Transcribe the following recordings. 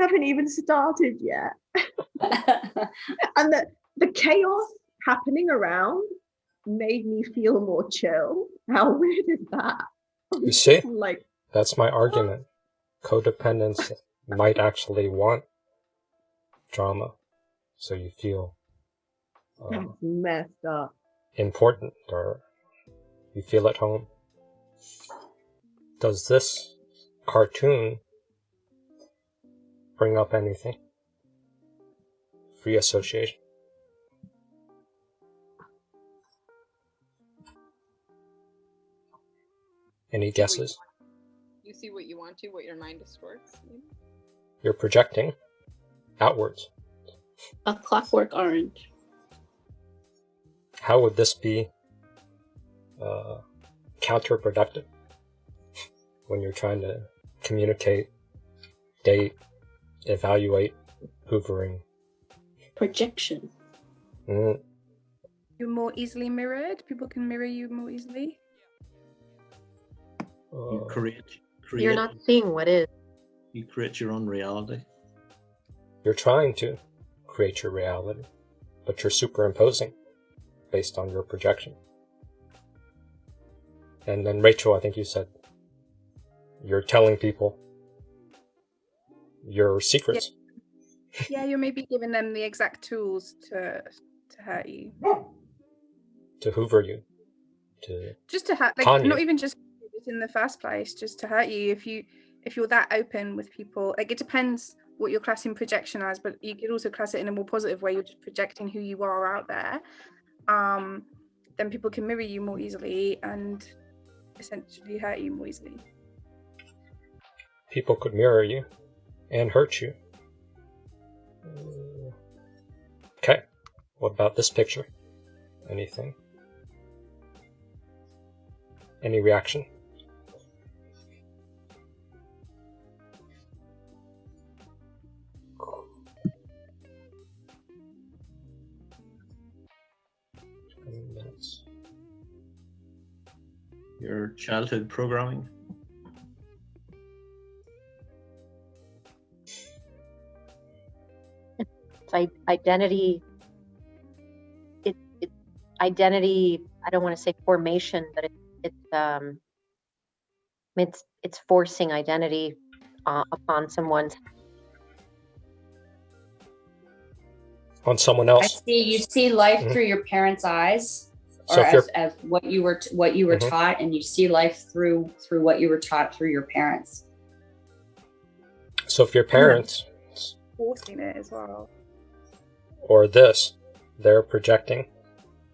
haven't even started yet. And the chaos happening around made me feel more chill. How weird is that? You see? Like, that's my argument. Codependence might actually want drama, so you feel that's messed up. Important, or you feel at home. Does this cartoon bring up anything? Free association. Any guesses? You see what you want to, what your mind distorts. You're projecting outwards. A Clockwork Orange. How would this be counterproductive when you're trying to communicate, date, evaluate, hoovering? Projection. Mm. You're more easily mirrored. People can mirror you more easily. You create. You're not seeing what is. You create your own reality. You're trying to create your reality, but you're superimposing based on your projection. And then Rachel, I think you said you're telling people your secrets. Yeah, you're maybe giving them the exact tools to hurt you. To hoover you. Just to hurt, like, con you. not even just in the first place, just to hurt you. If you're that open with people, like, it depends what you're classing projection as, but you could also class it in a more positive way. You're just projecting who you are out there. Then people can mirror you more easily and essentially hurt you more easily. People could mirror you and hurt you. Okay, what about this picture? Anything? Any reaction? Your childhood programming. It's identity. It's identity. I don't want to say formation, but it's forcing identity upon someone else. You see life through your parents' eyes, so or as what you were mm-hmm. taught, and you see life through what you were taught through your parents. So if your parents forcing it as well, or they're projecting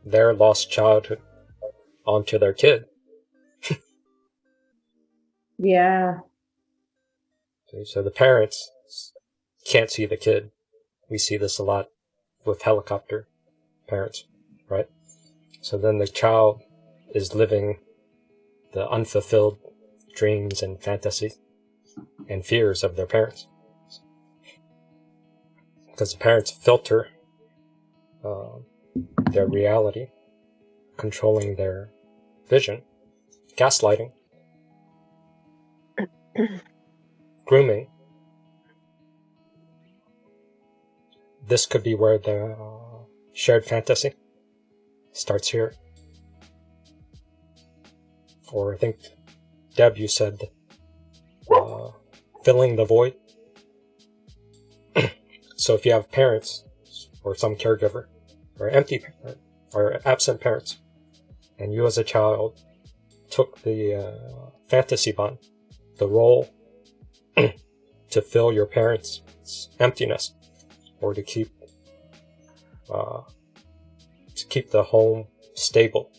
their lost childhood onto their kid. Yeah. So the parents can't see the kid. We see this a lot with helicopter parents, right? So then the child is living the unfulfilled dreams and fantasies and fears of their parents. Because the parents filter their reality, controlling their vision, gaslighting, grooming. This could be where the shared fantasy starts here. Or I think, Deb, you said filling the void. So if you have parents or some caregiver or empty parent or absent parents, and you as a child took the fantasy bond, the role to fill your parents' emptiness, or to keep the home stable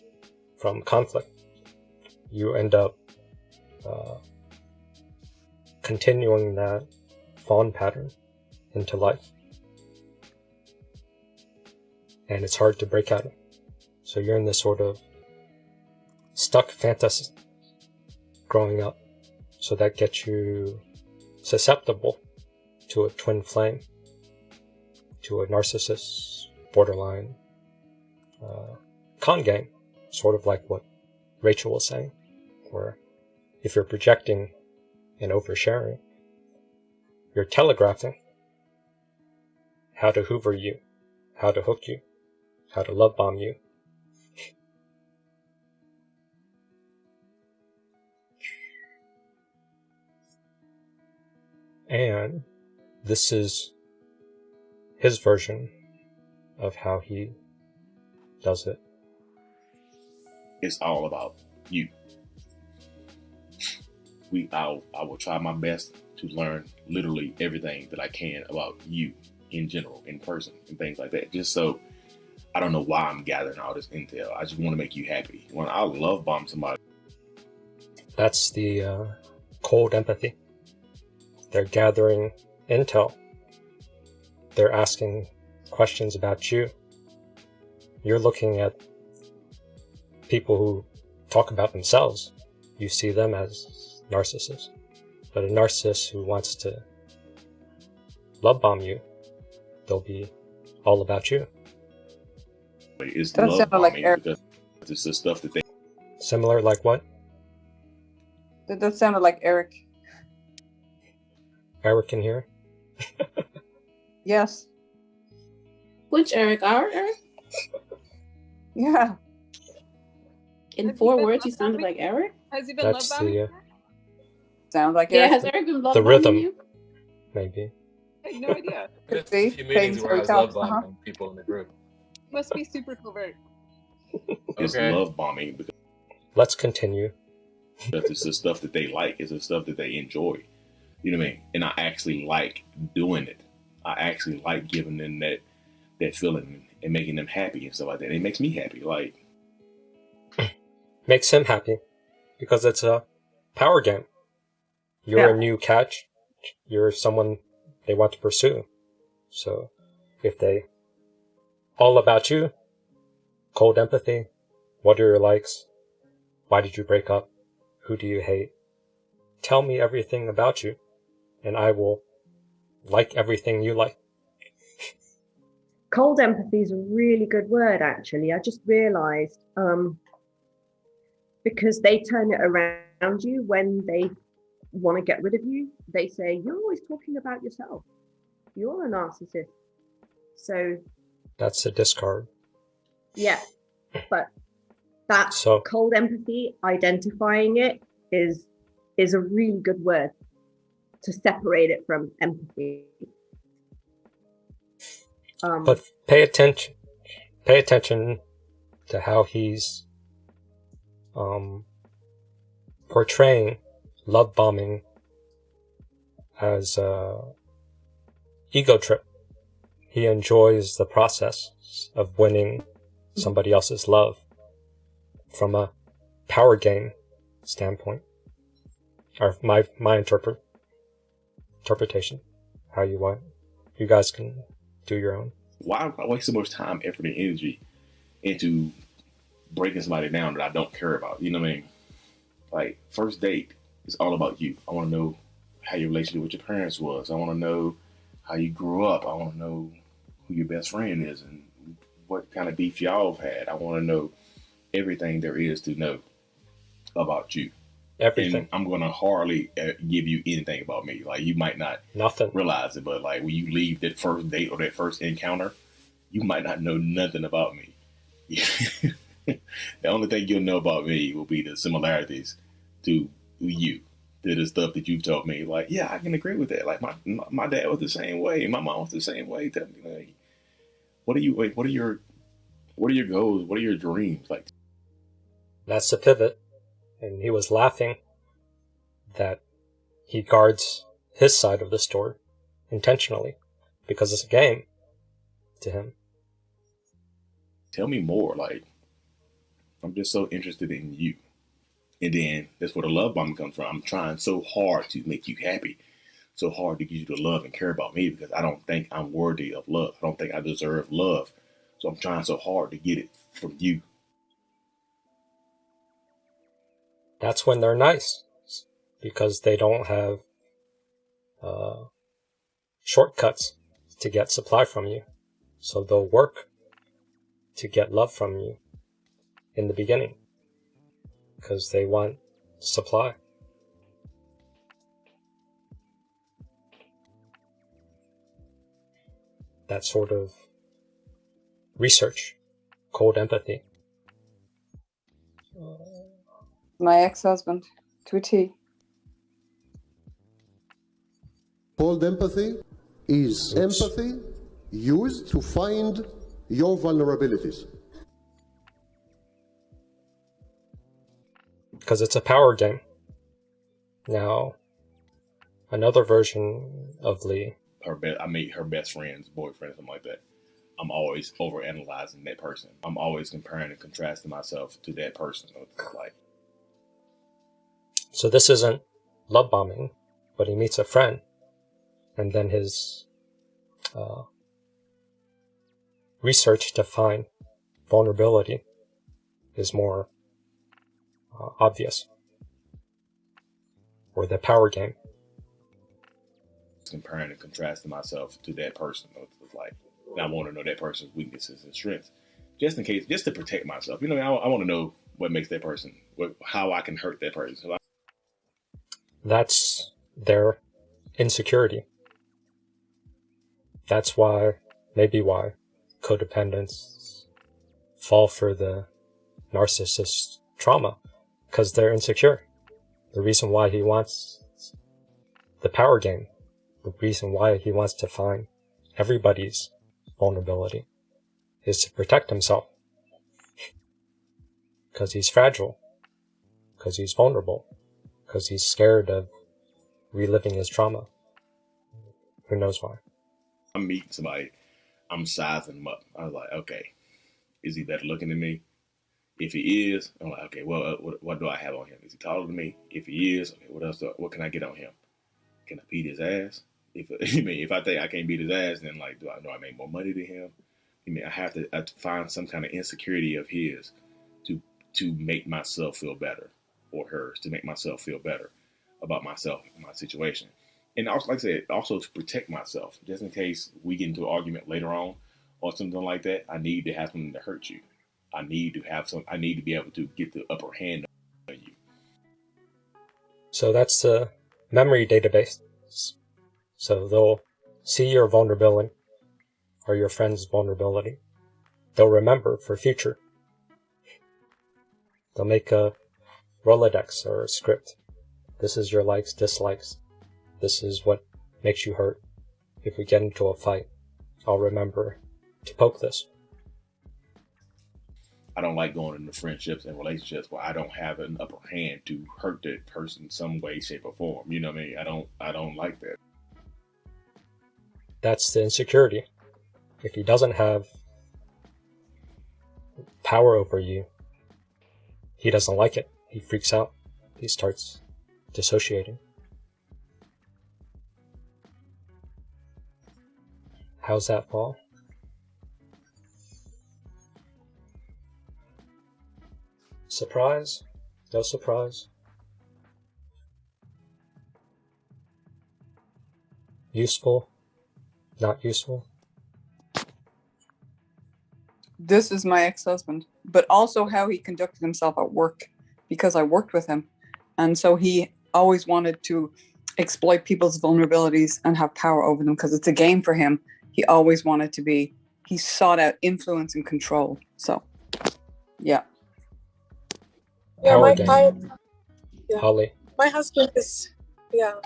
from conflict, you end up continuing that fawn pattern into life. And it's hard to break out of. So you're in this sort of stuck fantasy growing up. So that gets you susceptible to a twin flame, to a narcissist, borderline con game, sort of like what Rachel was saying, where if you're projecting and oversharing, You're telegraphing how to hoover you, how to hook you, how to love bomb you. And this is his version of how he does it. It's all about you. I will try my best to learn literally everything that I can about you in general, in person, and things like that. Just so I don't know why I'm gathering all this intel. I just want to make you happy. When I love bomb somebody. That's the cold empathy. They're gathering intel. They're asking questions about you. You're looking at people who talk about themselves. You see them as narcissists. But a narcissist who wants to love bomb you, they'll be all about you. It's That love sounded like bombing Eric. because it's the stuff that they. Similar like what? That sounded like Eric. Eric in here? Yes. Which Eric? Our Eric? Yeah. In Has he 4 been words, he love sounded bombing? like Eric? Has he been love That's bombing? the Sound like Yeah, Eric. has Eric been love the bombing rhythm, you? maybe. I had no idea. Could There's a be. few meetings Depends where I who was talks. love bombing people in the group. Must be super covert. It's Okay. love bombing because Let's continue. it's the stuff that they like. It's the stuff that they enjoy. You know what I mean? And I actually like doing it. I actually like giving them that feeling and making them happy and stuff like that. It makes me happy. Like, Makes him happy because it's a power game. You're Yeah. a new catch. You're someone they want to pursue. So if they all about you, cold empathy, what are your likes? Why did you break up? Who do you hate? Tell me everything about you, and I will like everything you like. Cold empathy is a really good word, actually. I just realized because they turn it around you when they want to get rid of you. They say, you're always talking about yourself. You're a narcissist. So, That's a discard. yeah. But that So cold empathy, identifying it is a really good word to separate it from empathy. but pay attention to how he's portraying love bombing as a ego trip. He enjoys the process of winning somebody else's love from a power game standpoint, or my interpretation. How you want, you guys can do your own. why waste so much time, effort, and energy into breaking somebody down that I don't care about? You know what I mean? Like, first date is all about you. I want to know how your relationship with your parents was. I want to know how you grew up. I want to know who your best friend is and what kind of beef y'all have had. I want to know everything there is to know about you. Everything. And I'm going to hardly give you anything about me. Like, you might not Nothing. realize it, but like when you leave that first date or that first encounter, you might not know nothing about me. The only thing you'll know about me will be the similarities to you, to the stuff that you've told me. Like, yeah, I can agree with that. Like, my dad was the same way, my mom was the same way. Tell me, like, what are your goals? What are your dreams? Like, That's the pivot. And he was laughing that he guards his side of the store intentionally because it's a game to him. tell me more. Like, I'm just so interested in you. And then that's where the love bomb comes from. I'm trying so hard to make you happy, so hard to get you to love and care about me because I don't think I'm worthy of love. I don't think I deserve love. So I'm trying so hard to get it from you. That's when they're nice because they don't have shortcuts to get supply from you. So they'll work to get love from you in the beginning because they want supply. that sort of research called empathy. My ex-husband, to a T. Cold empathy is empathy used to find your vulnerabilities. Because it's a power game. Now, another version of Lee. I meet her best friend's boyfriend, something like that. I'm always overanalyzing that person. I'm always comparing and contrasting myself to that person. Like, so this isn't love bombing, but he meets a friend, and then his research to find vulnerability is more obvious. Or the power game. Comparing and contrasting myself to that person. It's like, I want to know that person's weaknesses and strengths, just in case, just to protect myself. You know, I want to know what makes that person, how I can hurt that person. So that's their insecurity. That's maybe why codependents fall for the narcissist trauma, because they're insecure. The reason why he wants the power game, the reason why he wants to find everybody's vulnerability is to protect himself. Because he's fragile. Because he's vulnerable. Because he's scared of reliving his trauma. Who knows why? I'm meeting somebody, I'm sizing him up. I was like, okay, is he better looking than me? If he is, I'm like, okay, well, what do I have on him? Is he taller than me? If he is, okay, what can I get on him? Can I beat his ass? If I think I can't beat his ass, then like, do I make more money than him? I have to find some kind of insecurity of his to make myself feel better, or hers to make myself feel better about myself and my situation. And also, like I said, also to protect myself, just in case we get into an argument later on or something like that. I need to have something to hurt you. I need to be able to get the upper hand on you. So that's the memory database. So they'll see your vulnerability or your friend's vulnerability. They'll remember for future. They'll make a Rolodex or a script. This is your likes, dislikes. This is what makes you hurt. If we get into a fight, I'll remember to poke this. I don't like going into friendships and relationships where I don't have an upper hand to hurt that person some way, shape, or form. You know what I mean? I don't like that. That's the insecurity. If he doesn't have power over you, he doesn't like it. He freaks out. He starts dissociating. How's that, Paul? Surprise? No surprise? Useful? Not useful? This is my ex-husband, but also how he conducted himself at work, because I worked with him. And so he always wanted to exploit people's vulnerabilities and have power over them, because it's a game for him. He always wanted to be, he sought out influence and control. So, yeah. Yeah, Holly. My husband is,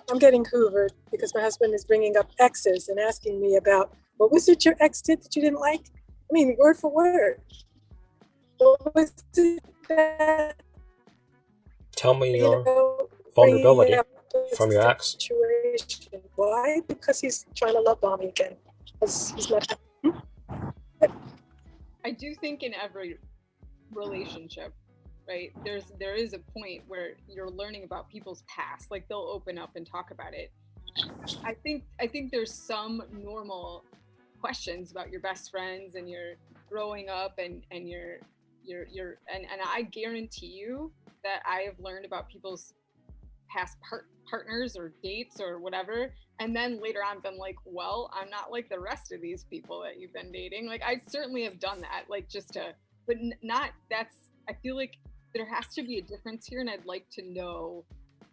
I'm getting hoovered because my husband is bringing up exes and asking me about, what was it your ex did that you didn't like? I mean, word for word. What was it that, Tell me your vulnerability from your ex. Situation. Why? Because he's trying to love bomb me again. He's not. I do think in every relationship, right, there is a point where you're learning about people's past. Like they'll open up and talk about it. I think there's some normal questions about your best friends and your growing up and your and I guarantee you that I have learned about people's past partners or dates or whatever, and then later on been like, well, I'm not like the rest of these people that you've been dating. Like I certainly have done that, like just to, but not, that's, I feel like there has to be a difference here, and I'd like to know.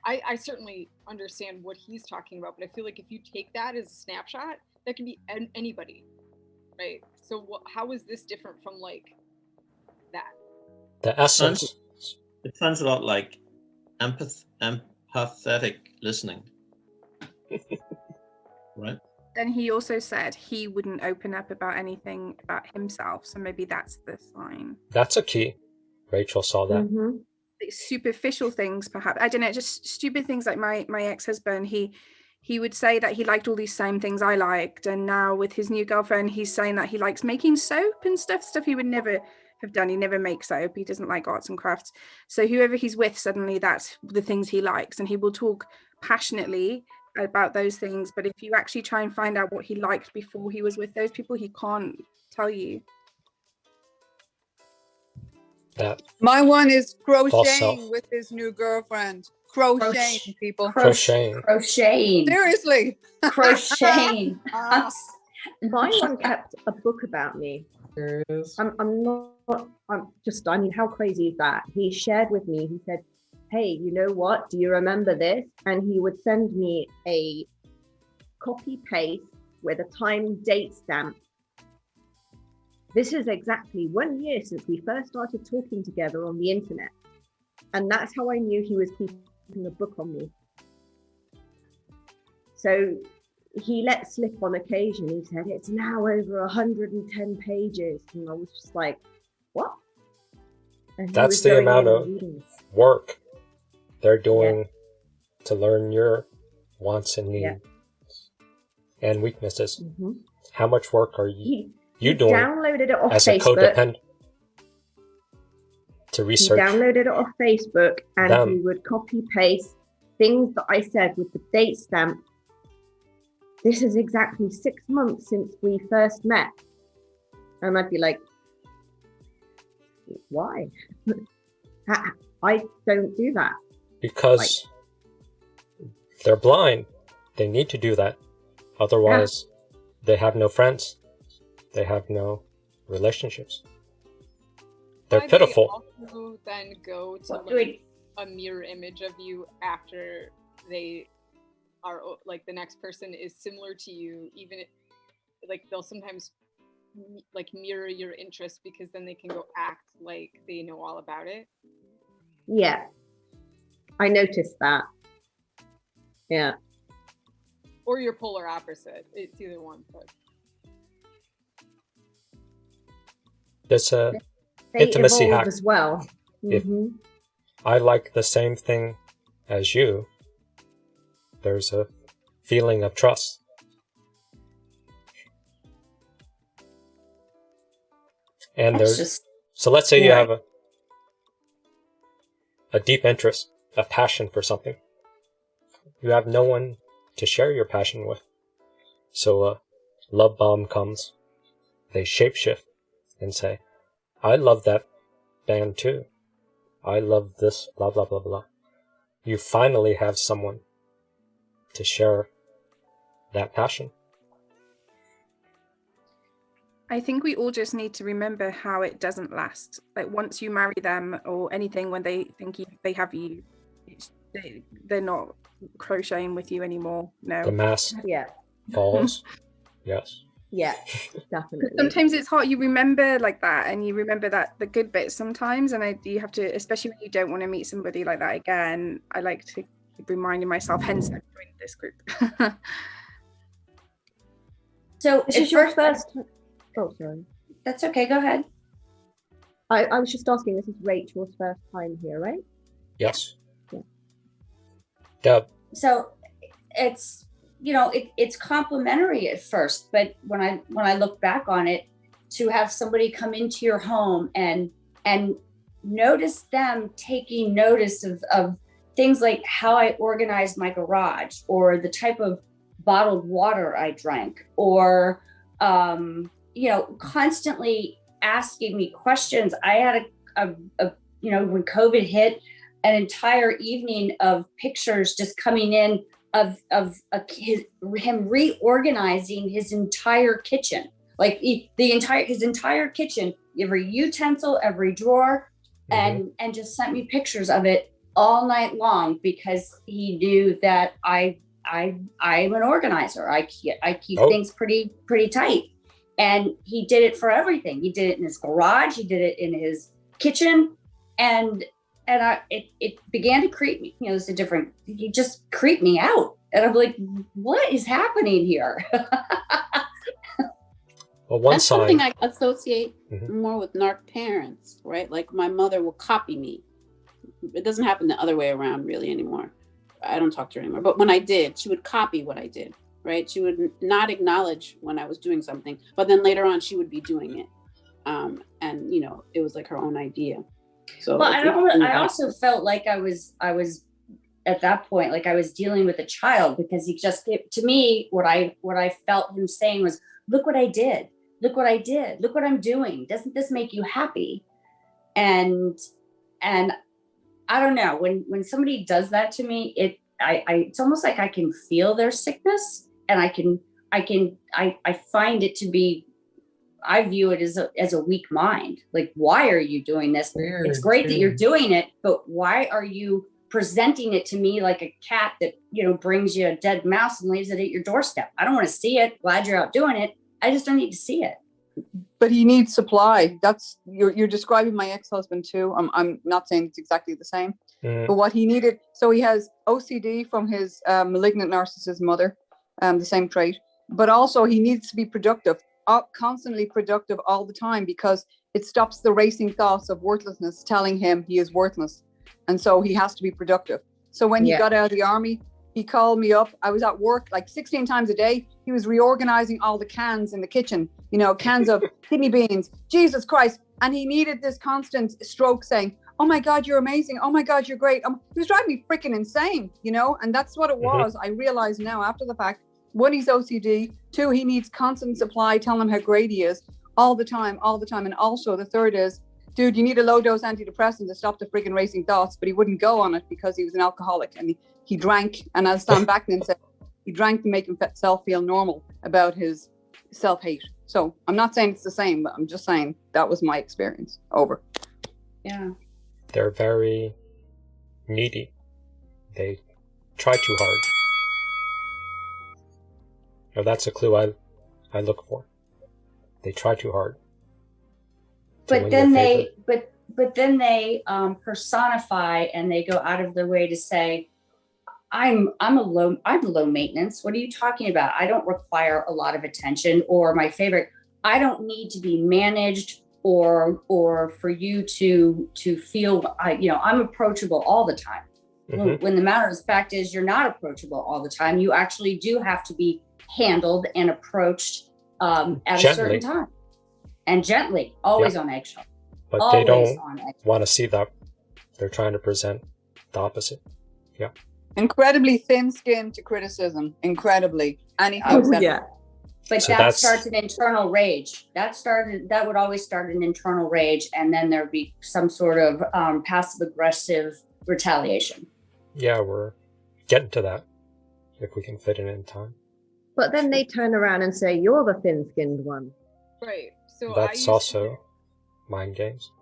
I certainly understand what he's talking about, but I feel like if you take that as a snapshot, that can be anybody. right? So how is this different from like that? The essence. It sounds a lot like empathetic listening. Right? Then he also said he wouldn't open up about anything about himself. So maybe that's the sign. That's a key. Rachel saw that. Mm-hmm. Superficial things, perhaps. I don't know, just stupid things like my ex-husband. He would say that he liked all these same things I liked, and now with his new girlfriend, he's saying that he likes making soap and stuff he would never have done. He never makes soap. He doesn't like arts and crafts. So whoever he's with, suddenly that's the things he likes, and he will talk passionately about those things. But if you actually try and find out what he liked before he was with those people, he can't tell you. That My one is False self. crocheting with his new girlfriend. Crocheting, people. Crocheting. Crocheting. Seriously. Crocheting. My one kept a book about me. I mean, how crazy is that? He shared with me, he said, hey, you know what? Do you remember this? And he would send me a copy paste with a time date stamp. This is exactly 1 year since we first started talking together on the internet. And that's how I knew he was keeping a book on me. So he let slip on occasion. He said, it's now over 110 pages. And I was just like, what? And that's the amount of work they're doing to learn your wants and needs and weaknesses. Mm-hmm. How much work are you doing downloaded it off as Facebook. a codependent to research? He downloaded it off Facebook and them. He would copy paste things that I said with the date stamp. This is exactly 6 months since we first met. And I'd be like, why? I don't do that. Because they're blind. They need to do that. Otherwise, they have no friends. They have no relationships. They're pitiful. They also then go to like a mirror image of you after they are like the next person is similar to you, even like they'll sometimes like mirror your interests because then they can go act like they know all about it. Yeah, I noticed that. Yeah. Or your polar opposite. It's either one, but there's a they intimacy hack as well. Mm-hmm. If I like the same thing as you, there's a feeling of trust. And so let's say you have a deep interest, a passion for something. You have no one to share your passion with. So a love bomb comes. They shapeshift and say, I love that band too. I love this, blah, blah, blah, blah. You finally have someone to share that passion. I think we all just need to remember how it doesn't last. Like once you marry them or anything, when they think they have you, they're not crocheting with you anymore. No. The mask falls. Yes. Yeah, definitely. Sometimes it's hard. You remember like that, and you remember that the good bits sometimes, and you have to, especially when you don't want to meet somebody like that again. I like to keep reminding myself. Hence, I joined this group. So this is your first. Oh, sorry. That's okay. Go ahead. I was just asking. This is Rachel's first time here, right? Yes. Yeah. Deb. So it's it's complimentary at first, but when I look back on it, to have somebody come into your home and notice them taking notice of things like how I organized my garage, or the type of bottled water I drank, or constantly asking me questions. I had a when COVID hit, an entire evening of pictures just coming in of him reorganizing his entire kitchen, like his entire kitchen, every utensil, every drawer, and just sent me pictures of it all night long, because he knew that I'm an organizer. I keep things pretty tight. And he did it for everything. He did it in his garage. He did it in his kitchen. And it began to creep me. You know, it's a different, he just creeped me out. And I'm like, what is happening here? Well, one That's sign. something I associate more with narc parents, right? Like my mother will copy me. It doesn't happen the other way around really anymore. I don't talk to her anymore. But when I did, she would copy what I did, right? She would not acknowledge when I was doing something, but then later on she would be doing it. And, you know, it was like her own idea. So well, I also felt like I was at that point, like I was dealing with a child, because he just, to me, what I felt him saying was, look what I did. Look what I did. Look what I'm doing. Doesn't this make you happy? And I don't know, when somebody does that to me, it's almost like I can feel their sickness, and I find it to be, I view it as a weak mind. Like, why are you doing this? It's great that you're doing it, but why are you presenting it to me like a cat that, you know, brings you a dead mouse and leaves it at your doorstep? I don't want to see it. Glad you're out doing it. I just don't need to see it. But he needs supply. That's you're describing my ex-husband too. I'm not saying it's exactly the same, but what he needed. So he has OCD from his malignant narcissist mother, the same trait. But also he needs to be productive, constantly productive all the time, because it stops the racing thoughts of worthlessness telling him he is worthless, and so he has to be productive. So when he got out of the army, he called me up. I was at work like 16 times a day. He was reorganizing all the cans in the kitchen, you know, cans of kidney beans, Jesus Christ. And he needed this constant stroke saying, oh my God, you're amazing. Oh my God, you're great. He was driving me freaking insane, you know, and that's what it was. I realize now after the fact, one, he's OCD. Two, he needs constant supply, telling him how great he is all the time. And also the third is, dude, you need a low dose antidepressant to stop the freaking racing thoughts, but he wouldn't go on it because he was an alcoholic, and he drank. And as Stan Bakman said, he drank to make himself feel normal about his self-hate. So I'm not saying it's the same, but I'm just saying that was my experience. Over. Yeah. They're very needy. They try too hard. Now that's a clue I look for. They try too hard. But then they personify, and they go out of their way to say, I'm low maintenance. What are you talking about? I don't require a lot of attention. Or my favorite, I don't need to be managed or for you to feel I'm approachable all the time. When the matter of fact is, you're not approachable all the time. You actually do have to be handled and approached at a certain time, and gently, always on eggshell. But always they don't want to see that. They're trying to present the opposite. Yeah. Incredibly thin-skinned to criticism. Incredibly. Anything. But so that starts an internal rage. That would always start an internal rage, and then there'd be some sort of passive-aggressive retaliation. Yeah, we're getting to that, if we can fit it in time. But then they turn around and say, you're the thin-skinned one. Right. So that's also mind games.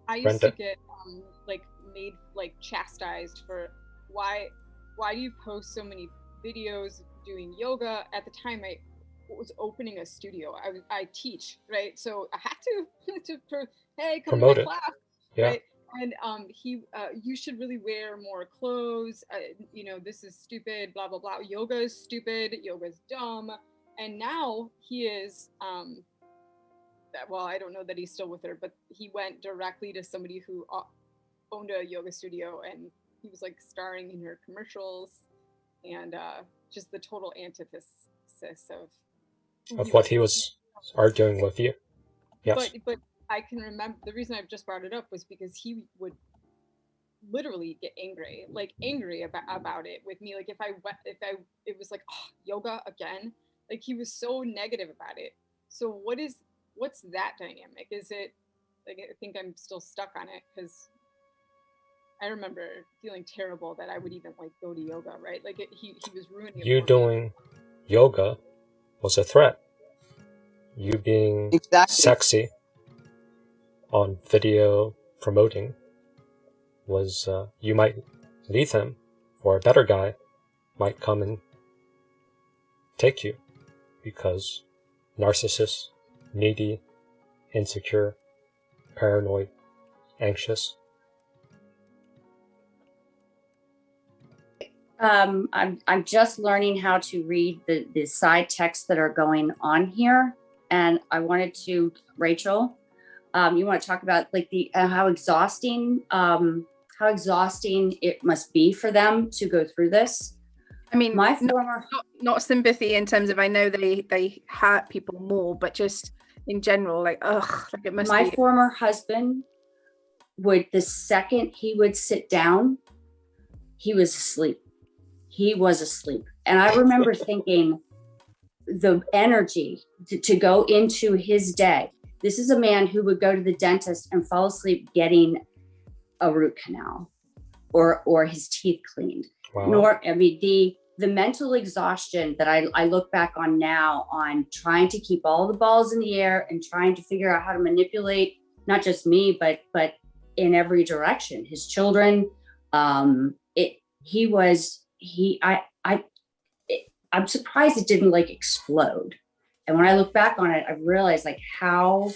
I used to get made chastised for why do you post so many videos doing yoga? At the time I was opening a studio. I teach, right? So I had to hey, come promote to my class. Yeah. Right? And you should really wear more clothes. This is stupid, blah, blah, blah. Yoga is stupid. Yoga is dumb. And now he is, I don't know that he's still with her, but he went directly to somebody who owned a yoga studio, and he was starring in her commercials, and just the total antithesis of what he was arguing with you. Yes. But I can remember, the reason I've just brought it up was because he would literally get angry about it with me. If it was yoga again, he was so negative about it. So what's that dynamic? Is it I think I'm still stuck on it, because I remember feeling terrible that I would even go to yoga, right? He was ruining it. You doing yoga was a threat. You being sexy on video promoting was, you might leave him, or a better guy might come and take you, because narcissists needy, insecure, paranoid, anxious? I'm just learning how to read the side texts that are going on here, and I wanted to, Rachel, you want to talk about like the how exhausting it must be for them to go through this. I mean, my former not sympathy in terms of, I know they hurt people more, but just in general, like, ugh, like it must my be. former husband would, the second he would sit down, he was asleep. He was asleep. And I remember thinking the energy to go into his day. This is a man who would go to the dentist and fall asleep getting a root canal or his teeth cleaned. Wow. The mental exhaustion that I look back on now, on trying to keep all the balls in the air and trying to figure out how to manipulate not just me, but in every direction, his children. I'm surprised it didn't like explode. And when I look back on it, I realized like how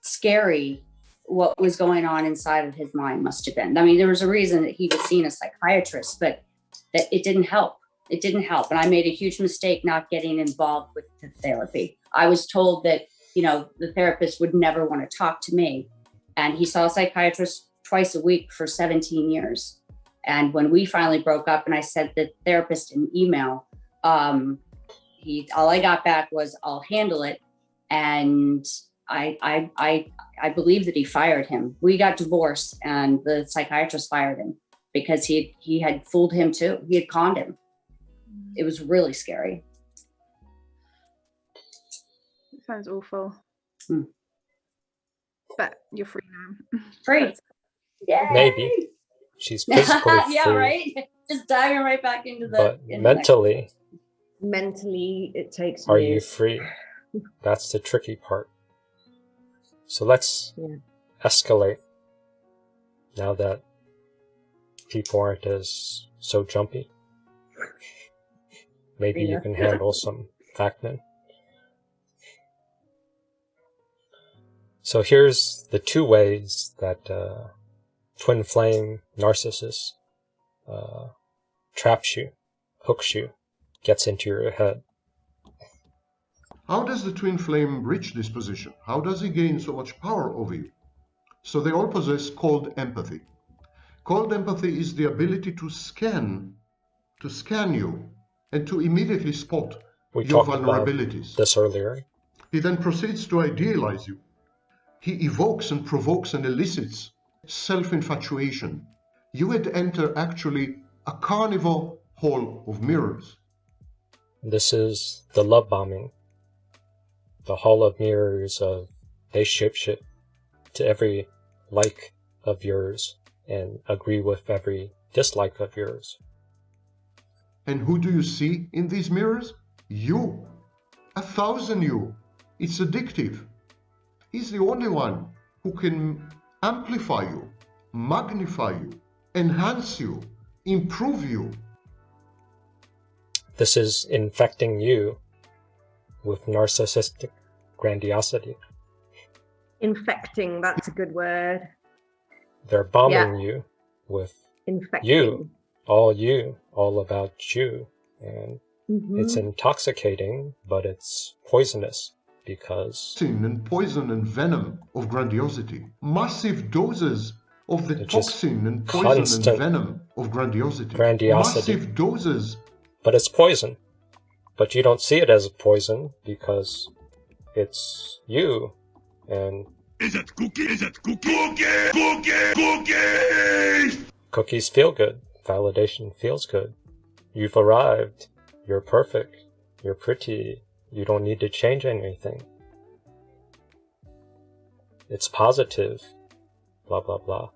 scary what was going on inside of his mind must have been. I mean, there was a reason that he was seen a psychiatrist, but that it didn't help. It didn't help. And I made a huge mistake not getting involved with the therapy. I was told that, the therapist would never want to talk to me. And he saw a psychiatrist twice a week for 17 years. And when we finally broke up and I sent the therapist an email, all I got back was, I'll handle it. And I believe that he fired him. We got divorced and the psychiatrist fired him because he had fooled him too. He had conned him. It was really scary. It sounds awful. But you're free now. Free. Yeah. Maybe. She's physically yeah, free. right? Just diving right back into the... But mentally... Mentally, it takes Are years. you free? That's the tricky part. So let's escalate now that people aren't as so jumpy. Maybe you can handle some factmen. So here's the two ways that TwinFlame narcissist traps you, hooks you, gets into your head. How does the TwinFlame reach this position? How does he gain so much power over you? So they all possess cold empathy. Cold empathy is the ability to scan you and to immediately spot your vulnerabilities. About this earlier. He then proceeds to idealize you. He evokes and provokes and elicits self-infatuation. You would enter actually a carnival hall of mirrors. This is the love bombing. The hall of mirrors of they shapeshift to every like of yours and agree with every dislike of yours. And who do you see in these mirrors? You. 1,000 you. It's addictive. He's the only one who can amplify you, magnify you, enhance you, improve you. This is infecting you with narcissistic grandiosity. Infecting, that's a good word. They're bombing you with infecting. You, all about you. And it's intoxicating, but it's poisonous because... Toxin and poison and venom of grandiosity. Massive doses of the toxin and poison and venom of grandiosity. Massive doses. But it's poison. But you don't see it as a poison because it's you. And is it cookie? Is it cookie? Cookie! Cookies feel good. Validation feels good. You've arrived. You're perfect. You're pretty. You don't need to change anything. It's positive. Blah, blah, blah.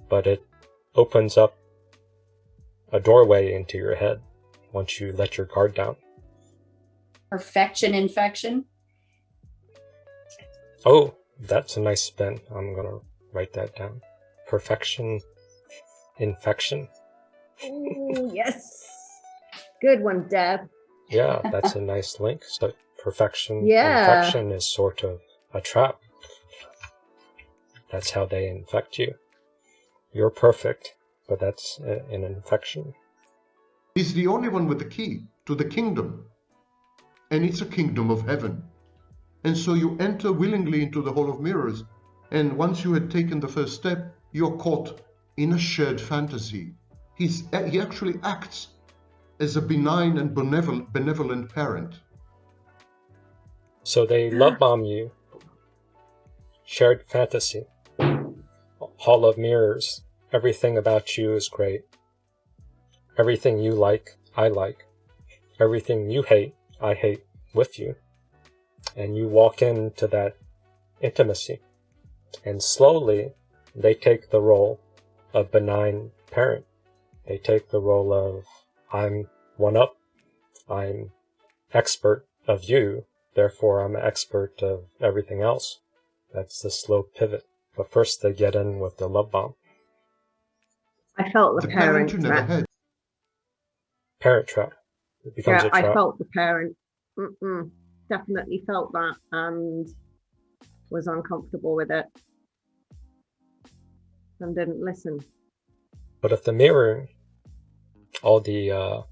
But it opens up a doorway into your head once you let your guard down. Perfection infection. Oh, that's a nice spin. I'm going to write that down. Perfection infection. Oh, yes. Good one, Deb. Yeah, that's a nice link. So perfection. Yeah. Infection is sort of a trap. That's how they infect you. You're perfect, but that's an infection. He's the only one with the key to the kingdom. And it's a kingdom of heaven. And so you enter willingly into the Hall of Mirrors. And once you had taken the first step, you're caught in a shared fantasy. He actually acts as a benign and benevolent parent. So they love bomb you. Shared fantasy. Hall of Mirrors. Everything about you is great. Everything you like, I like. Everything you hate, I hate with you. And you walk into that intimacy. And slowly, they take the role of benign parent. They take the role of, I'm one up. I'm expert of you. Therefore, I'm an expert of everything else. That's the slow pivot. But first, they get in with the love bomb. I felt the parent you never trap. had. Parent trap. It becomes Yeah, a trap. I felt the parent. Definitely felt that and was uncomfortable with it and didn't listen. But if the mirror, all the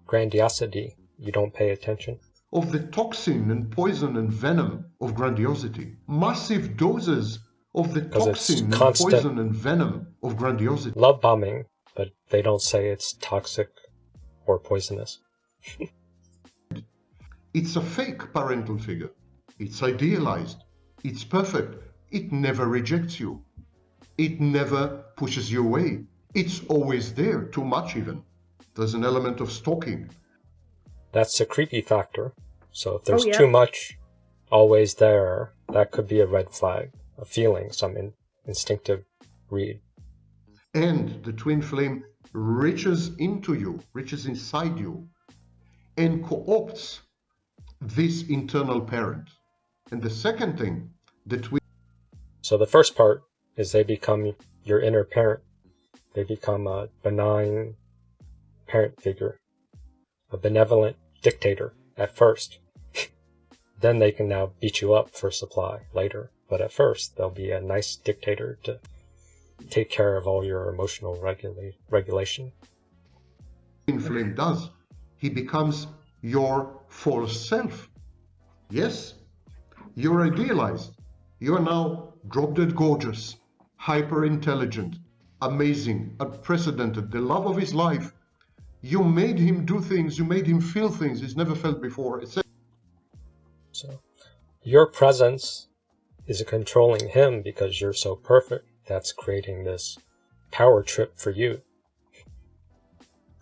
grandiosity, you don't pay attention. Of the toxin and poison and venom of grandiosity. Massive doses of the toxin and poison and venom of grandiosity. Love bombing, but they don't say it's toxic or poisonous. It's a fake parental figure. It's idealized. It's perfect. It never rejects you. It never pushes you away. It's always there, too much even. There's an element of stalking. That's a creepy factor. So if there's too much always there, that could be a red flag, a feeling, some instinctive read. And the twin flame reaches into you, reaches inside you, and co-opts this internal parent. And the second thing, the twin... So the first part is they become your inner parent. They become a benign parent figure, a benevolent dictator at first. Then they can now beat you up for supply later. But at first, they'll be a nice dictator to take care of all your emotional regulation. Twin flame does. He becomes your false self. Yes, you're idealized. You are now drop-dead gorgeous, hyper-intelligent, amazing, unprecedented, the love of his life. You made him do things, you made him feel things he's never felt before. So your presence is controlling him because you're so perfect. That's creating this power trip for you.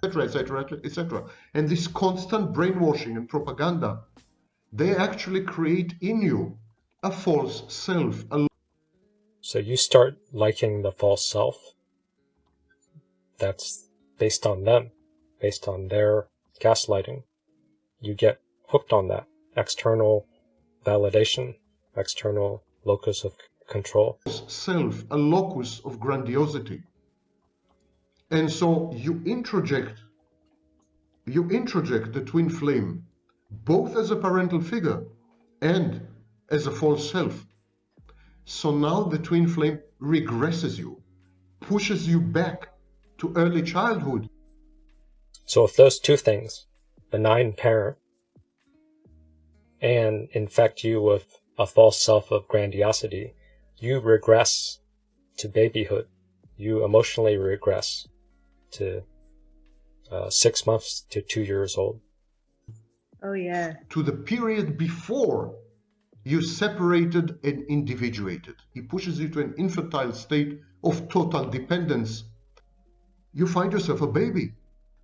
Etc., etc., etc. And this constant brainwashing and propaganda, they actually create in you a false self. So you start liking the false self. That's based on them, based on their gaslighting. You get hooked on that. External validation, external locus of control. Self, a locus of grandiosity. And so you introject the twin flame, both as a parental figure and as a false self. So now the twin flame regresses you, pushes you back to early childhood. So if those two things, benign parent, and infect you with a false self of grandiosity, you regress to babyhood. You emotionally regress to 6 months to 2 years old. Oh, yeah. To the period before you separated and individuated. He pushes you to an infantile state of total dependence. You find yourself a baby.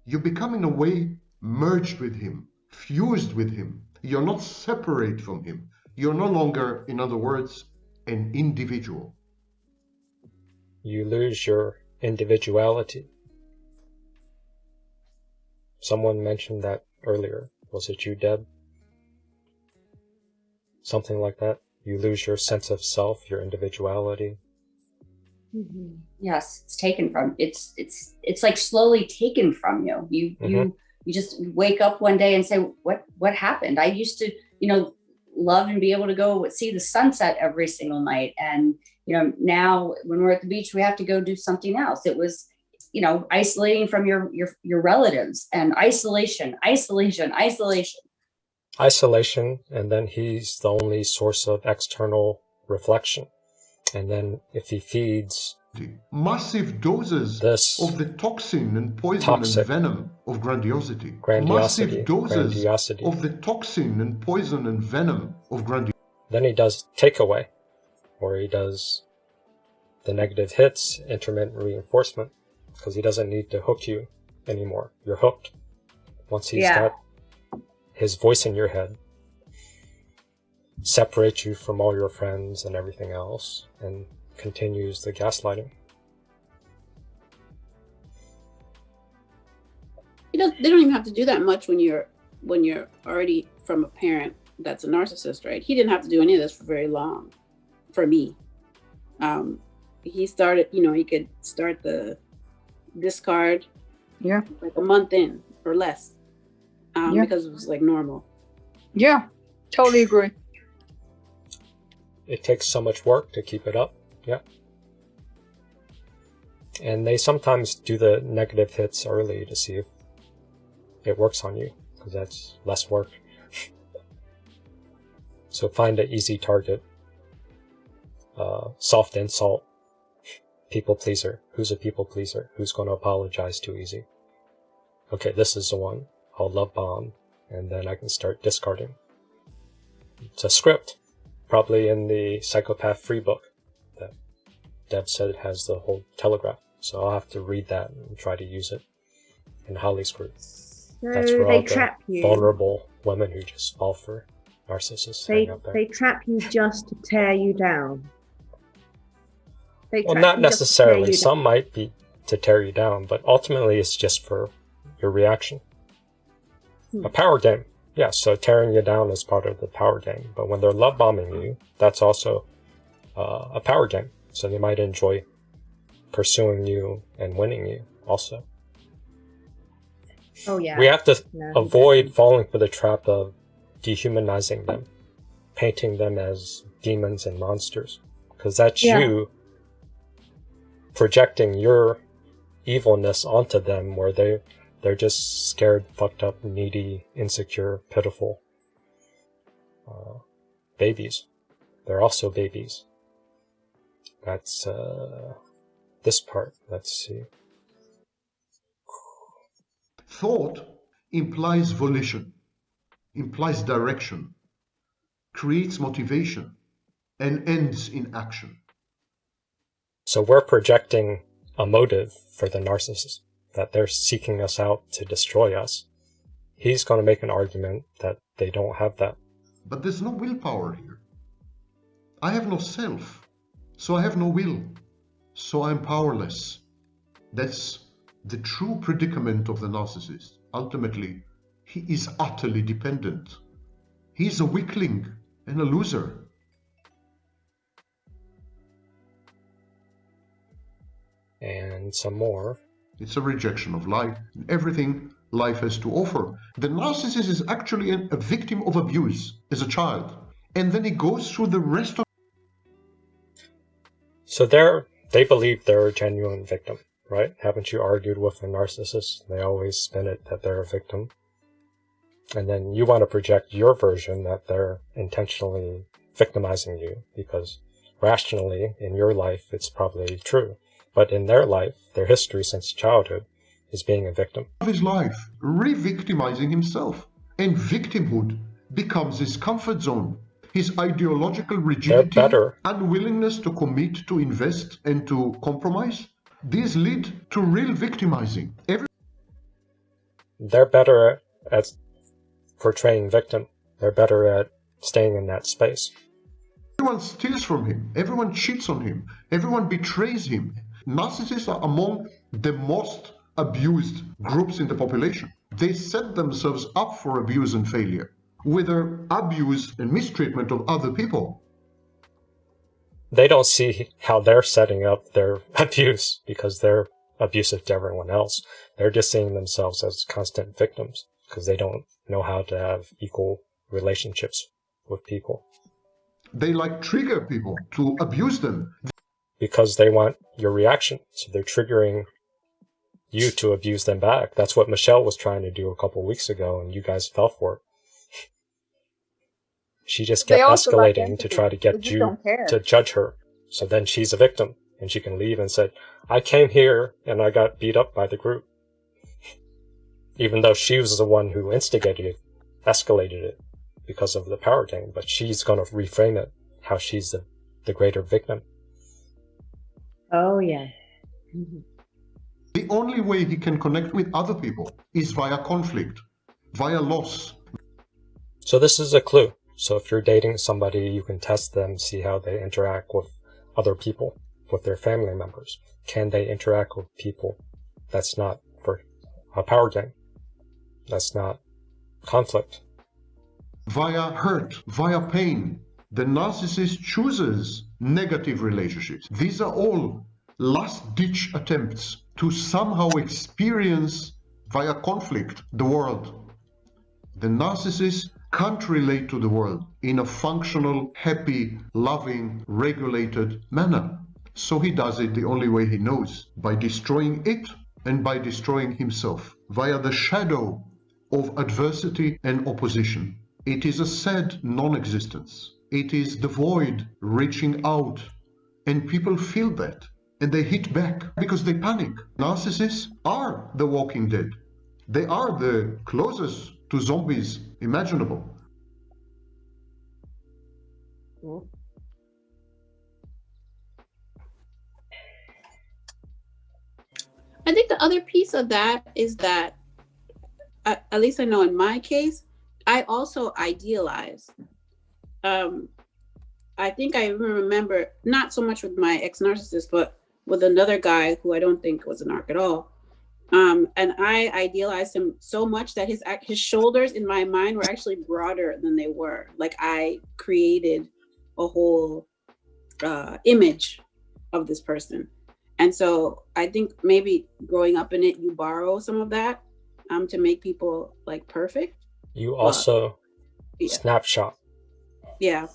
You become in a way merged with him, fused with him. You're not separate from him. You're no longer, in other words, an individual. You lose your individuality. Someone mentioned that earlier. Was it you, Deb? Something like that. You lose your sense of self, your individuality. Mm-hmm. Yes, it's taken from it's like slowly taken from you. You just wake up one day and say, what happened? I used to love and be able to go see the sunset every single night. And, now when we're at the beach, we have to go do something else. It was, isolating from your relatives, and isolation. Isolation, and then he's the only source of external reflection. And then if he feeds massive doses of the toxin and poison and venom of grandiosity. Grandiosity. Massive doses Grandiosity. of the toxin and poison and venom of grandiosity. Then he does takeaway, where he does the negative hits, intermittent reinforcement, because he doesn't need to hook you anymore. You're hooked. Once he's got his voice in your head, separates you from all your friends and everything else, and continues the gaslighting. They don't even have to do that much when you're already from a parent that's a narcissist, right? He didn't have to do any of this for very long, for me. He started, he could start the discard like a month in or less, because it was like normal. Yeah, totally agree. It takes so much work to keep it up. Yeah. And they sometimes do the negative hits early to see if it works on you, because that's less work. So find an easy target. Soft insult. People pleaser. Who's a people pleaser? Who's going to apologize too easy? Okay, this is the one. I'll love bomb, and then I can start discarding. It's a script. Probably in the Psychopath free book that Deb said has the whole telegraph. So I'll have to read that and try to use it in Holly's group. That's where they all trap the you. vulnerable women who just fall for narcissists hang out there. They trap you just to tear you down. Well, not necessarily. Some might be to tear you down, but ultimately it's just for your reaction. A power game. Yeah, so tearing you down is part of the power game. But when they're love bombing you, that's also a power game. So they might enjoy pursuing you and winning you also. Oh, yeah. We have to avoid falling for the trap of dehumanizing them, painting them as demons and monsters. Because that's you projecting your evilness onto them, where they're just scared, fucked up, needy, insecure, pitiful babies. They're also babies. That's this part. Let's see. Thought implies volition, implies direction, creates motivation, and ends in action. So we're projecting a motive for the narcissist, that they're seeking us out to destroy us. He's going to make an argument that they don't have that. But there's no willpower here. I have no self, so I have no will, so I'm powerless. That's the true predicament of the narcissist. Ultimately, he is utterly dependent. He's a weakling and a loser. And some more. It's a rejection of life and everything life has to offer. The narcissist is actually a victim of abuse as a child. And then he goes through the rest of... So they believe they're a genuine victim, right? Haven't you argued with a narcissist? They always spin it that they're a victim. And then you want to project your version that they're intentionally victimizing you, because rationally, in your life, it's probably true. But in their life, their history since childhood is being a victim. Of his life, re-victimizing himself. And victimhood becomes his comfort zone. His ideological rigidity, unwillingness to commit, to invest, and to compromise. These lead to real victimizing. They're better at portraying victim. They're better at staying in that space. Everyone steals from him. Everyone cheats on him. Everyone betrays him. Narcissists are among the most abused groups in the population. They set themselves up for abuse and failure with their abuse and mistreatment of other people. They don't see how they're setting up their abuse because they're abusive to everyone else. They're just seeing themselves as constant victims because they don't know how to have equal relationships with people. They like trigger people to abuse them. Because they want your reaction. So they're triggering you to abuse them back. That's what Michelle was trying to do a couple of weeks ago, and you guys fell for it. She just kept escalating to try to get you to judge her. So then she's a victim, and she can leave and say, I came here and I got beat up by the group. Even though she was the one who instigated it, escalated it because of the power game, but she's going to reframe it how she's the greater victim. Oh, yeah. The only way he can connect with other people is via conflict, via loss. So this is a clue. So if you're dating somebody, you can test them, see how they interact with other people, with their family members. Can they interact with people that's not for a power game? That's not conflict. Via hurt, via pain. The narcissist chooses negative relationships. These are all last-ditch attempts to somehow experience via conflict the world. The narcissist can't relate to the world in a functional, happy, loving, regulated manner. So he does it the only way he knows, by destroying it and by destroying himself, via the shadow of adversity and opposition. It is a sad non-existence. It is the void reaching out, and people feel that, and they hit back because they panic. Narcissists are the walking dead. They are the closest to zombies imaginable. I think the other piece of that is that, at least I know in my case, I also idealize. I think I remember, not so much with my ex-narcissist, but with another guy who I don't think was a narc at all. And I idealized him so much that his shoulders in my mind were actually broader than they were. Like I created a whole image of this person. And so I think maybe growing up in it, you borrow some of that to make people like perfect. You also snapshot. Yeah.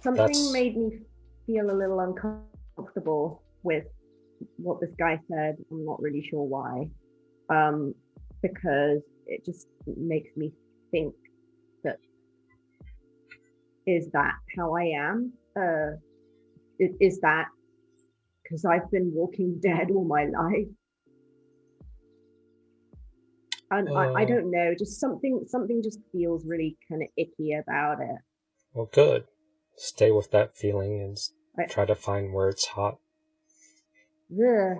Something made me feel a little uncomfortable with what this guy said. I'm not really sure why. Because it just makes me think that, is that how I am? Is that because I've been walking dead all my life? And I don't know, just something just feels really kind of icky about it. Well, good. Stay with that feeling and try to find where it's hot. Yeah.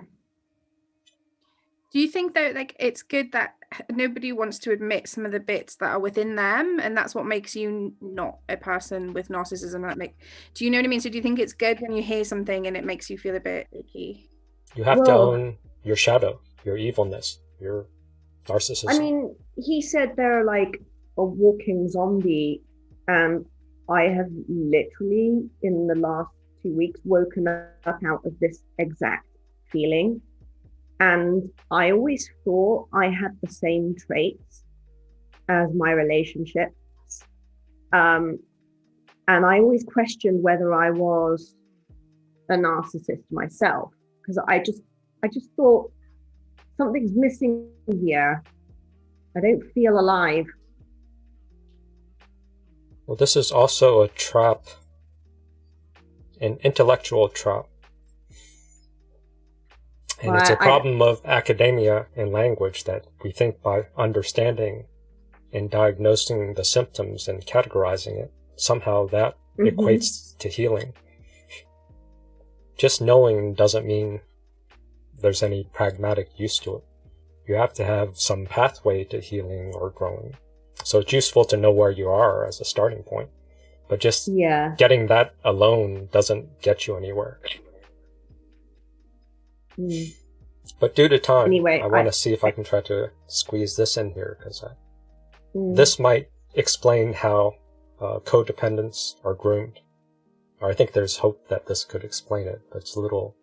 Do you think though, like it's good that nobody wants to admit some of the bits that are within them, and that's what makes you not a person with narcissism? Do you know what I mean? So do you think it's good when you hear something and it makes you feel a bit icky? You have to own your shadow, your evilness, your narcissism. I mean, he said they're like a walking zombie, and I have literally in the last 2 weeks woken up out of this exact feeling. And I always thought I had the same traits as my relationships. And I always questioned whether I was a narcissist myself, because I just thought something's missing here. I don't feel alive. Well, this is also a trap, an intellectual trap. And it's a problem of academia and language that we think by understanding and diagnosing the symptoms and categorizing it, somehow that equates to healing. Just knowing doesn't mean there's any pragmatic use to it. You have to have some pathway to healing or growing. So it's useful to know where you are as a starting point. But just getting that alone doesn't get you anywhere. But due to time, anyway, I want to see if I can try to squeeze this in here, because this might explain how codependents are groomed. Or I think there's hope that this could explain it, but it's a little...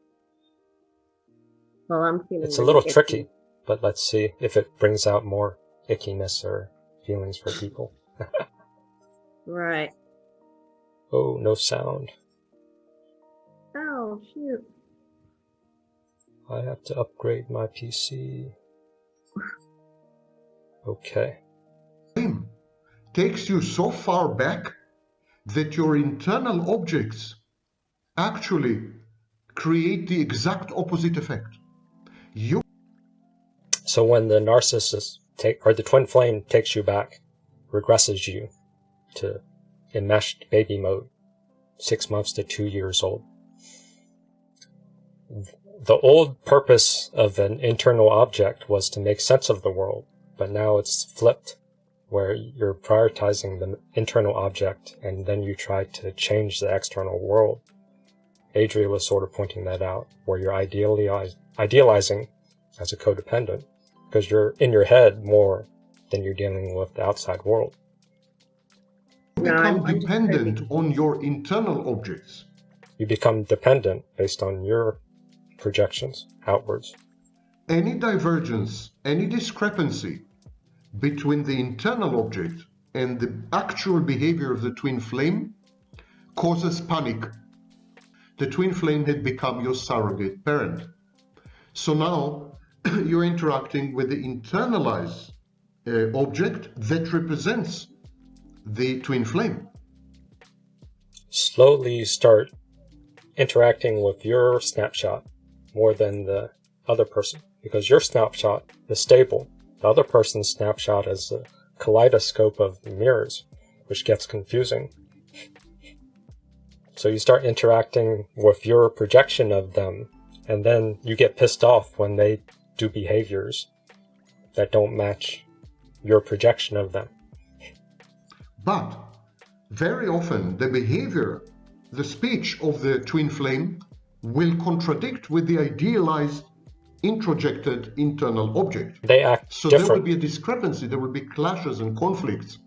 Well, I'm feeling it's a little tricky, but let's see if it brings out more ickiness or feelings for people. Right. Oh, no sound. Oh, shoot. I have to upgrade my PC. Okay. Flame takes you so far back that your internal objects actually create the exact opposite effect. So when the narcissist or the twin flame takes you back, regresses you to enmeshed baby mode, 6 months to 2 years old. The old purpose of an internal object was to make sense of the world, but now it's flipped, where you're prioritizing the internal object and then you try to change the external world. Adria was sort of pointing that out, where you're idealizing as a codependent, because you're in your head more than you're dealing with the outside world. You become dependent on your internal objects. You become dependent based on your projections outwards. Any divergence, any discrepancy between the internal object and the actual behavior of the twin flame causes panic. The twin flame had become your surrogate parent. So now you're interacting with the internalized object that represents the twin flame. Slowly you start interacting with your snapshot more than the other person, because your snapshot is stable. The other person's snapshot is a kaleidoscope of mirrors, which gets confusing. So you start interacting with your projection of them, and then you get pissed off when they do behaviors that don't match your projection of them. But very often the behavior, the speech of the twin flame will contradict with the idealized introjected internal object. They act so different. There will be a discrepancy, there will be clashes and conflicts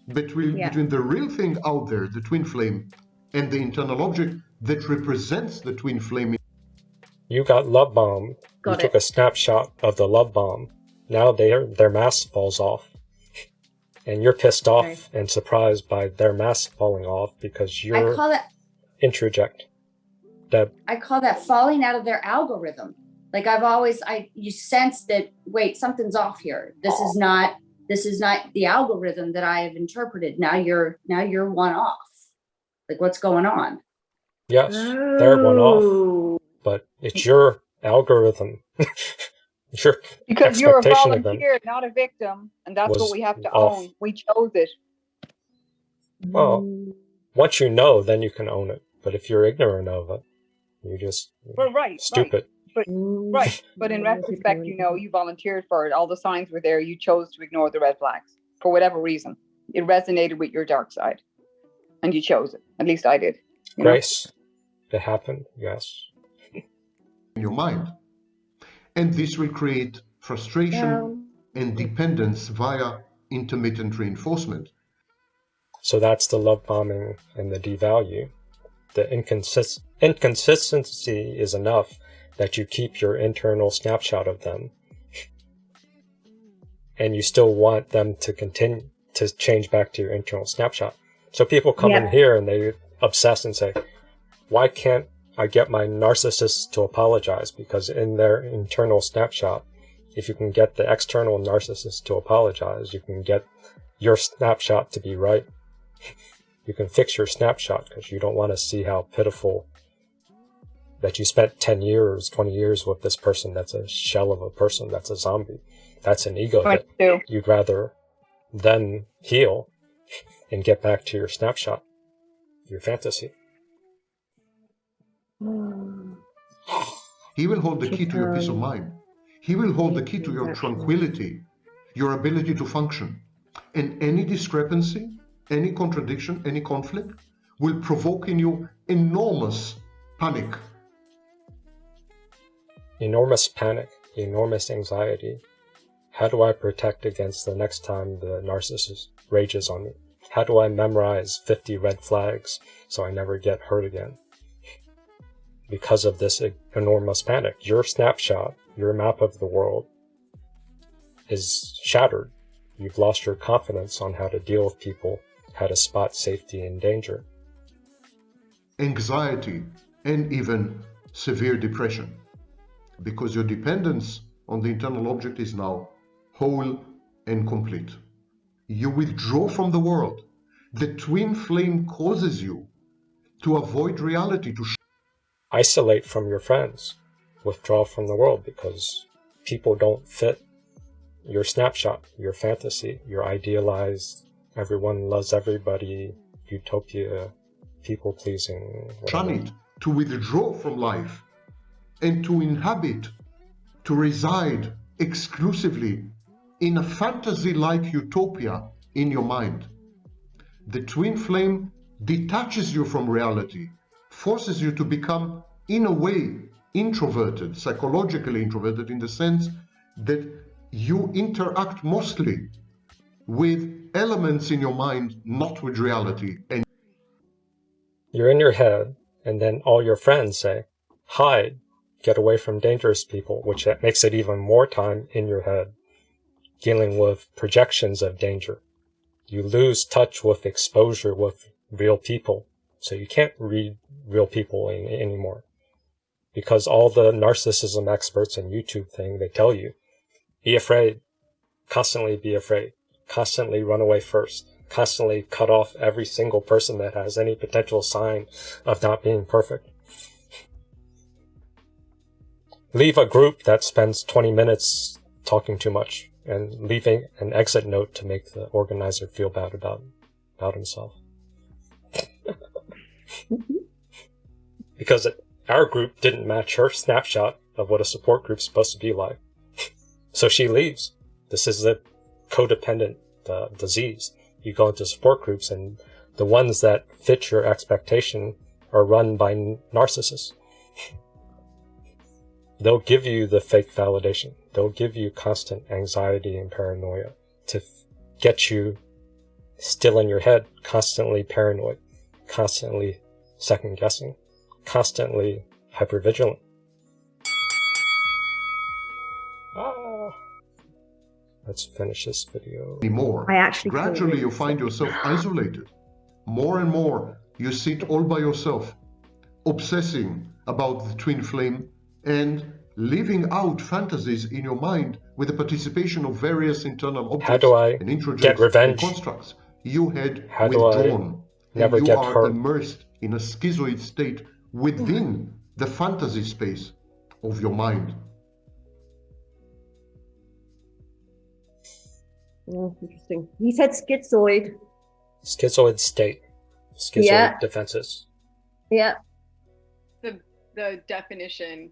between the real thing out there, the twin flame, and the internal object that represents the twin flame. You got love bomb. You took a snapshot of the love bomb. Now their mask falls off. And you're pissed off and surprised by their mask falling off because you're introject. I call that falling out of their algorithm. Like you sense that, wait, something's off here. This is not the algorithm that I have interpreted. Now you're one off. Like, what's going on? Yes, they're one off, but it's your algorithm. Because you're a volunteer, not a victim, and that's what we have to own. We chose it. Well, once you know, then you can own it. But if you're ignorant of it, you're just stupid. But in retrospect, you volunteered for it. All the signs were there. You chose to ignore the red flags for whatever reason. It resonated with your dark side, and you chose it. At least I did. Grace, it happened. Yes. In your mind. And this will create frustration and dependence via intermittent reinforcement. So that's the love bombing and the devalue. The inconsistency is enough that you keep your internal snapshot of them. And you still want them to continue to change back to your internal snapshot. So people come in here and they obsess and say, why can't I get my narcissist to apologize? Because in their internal snapshot, if you can get the external narcissist to apologize, you can get your snapshot to be right. You can fix your snapshot because you don't want to see how pitiful that you spent 10 years, 20 years with this person that's a shell of a person, that's a zombie. That's an ego that you'd rather them heal and get back to your snapshot, your fantasy. He will hold the key to your peace of mind. He will hold the key to your tranquility, your ability to function. And any discrepancy, any contradiction, any conflict will provoke in you enormous panic. Enormous panic, enormous anxiety. How do I protect against the next time the narcissist rages on me? How do I memorize 50 red flags so I never get hurt again? Because of this enormous panic. Your snapshot, your map of the world is shattered You've lost your confidence on how to deal with people, how to spot safety and danger. Anxiety, and even severe depression, because your dependence on the internal object is now whole and complete. You withdraw from the world. The twin flame causes you to avoid reality, to Isolate from your friends. Withdraw from the world because people don't fit your snapshot, your fantasy, your idealized, everyone loves everybody, utopia, people-pleasing. shun it, to withdraw from life, and to inhabit, to reside exclusively in a fantasy-like utopia in your mind. The twin flame detaches you from reality, forces you to become, in a way, introverted, psychologically introverted, in the sense that you interact mostly with elements in your mind, not with reality. And you're in your head, and then all your friends say, hide, get away from dangerous people, which makes it even more time in your head, dealing with projections of danger. You lose touch with exposure with real people, so you can't read real people anymore. Because all the narcissism experts and YouTube thing, they tell you, be afraid, constantly be afraid, constantly run away first, constantly cut off every single person that has any potential sign of not being perfect. Leave a group that spends 20 minutes talking too much and leaving an exit note to make the organizer feel bad about himself. Because our group didn't match her snapshot of what a support group's supposed to be like. So she leaves. This is a codependent disease. You go into support groups and the ones that fit your expectation are run by narcissists. They'll give you the fake validation. They'll give you constant anxiety and paranoia to get you still in your head, constantly paranoid, constantly second guessing, constantly hypervigilant. Let's finish this video. Anymore. Gradually you find yourself isolated. More and more you sit all by yourself, obsessing about the twin flame and living out fantasies in your mind with the participation of various internal objects How do I and introjects get revenge? and constructs. You had How do withdrawn I never and you get are hurt? immersed in a schizoid state within the fantasy space of your mind. Oh, interesting. He said schizoid. Schizoid state. Schizoid defenses. Yeah. The definition,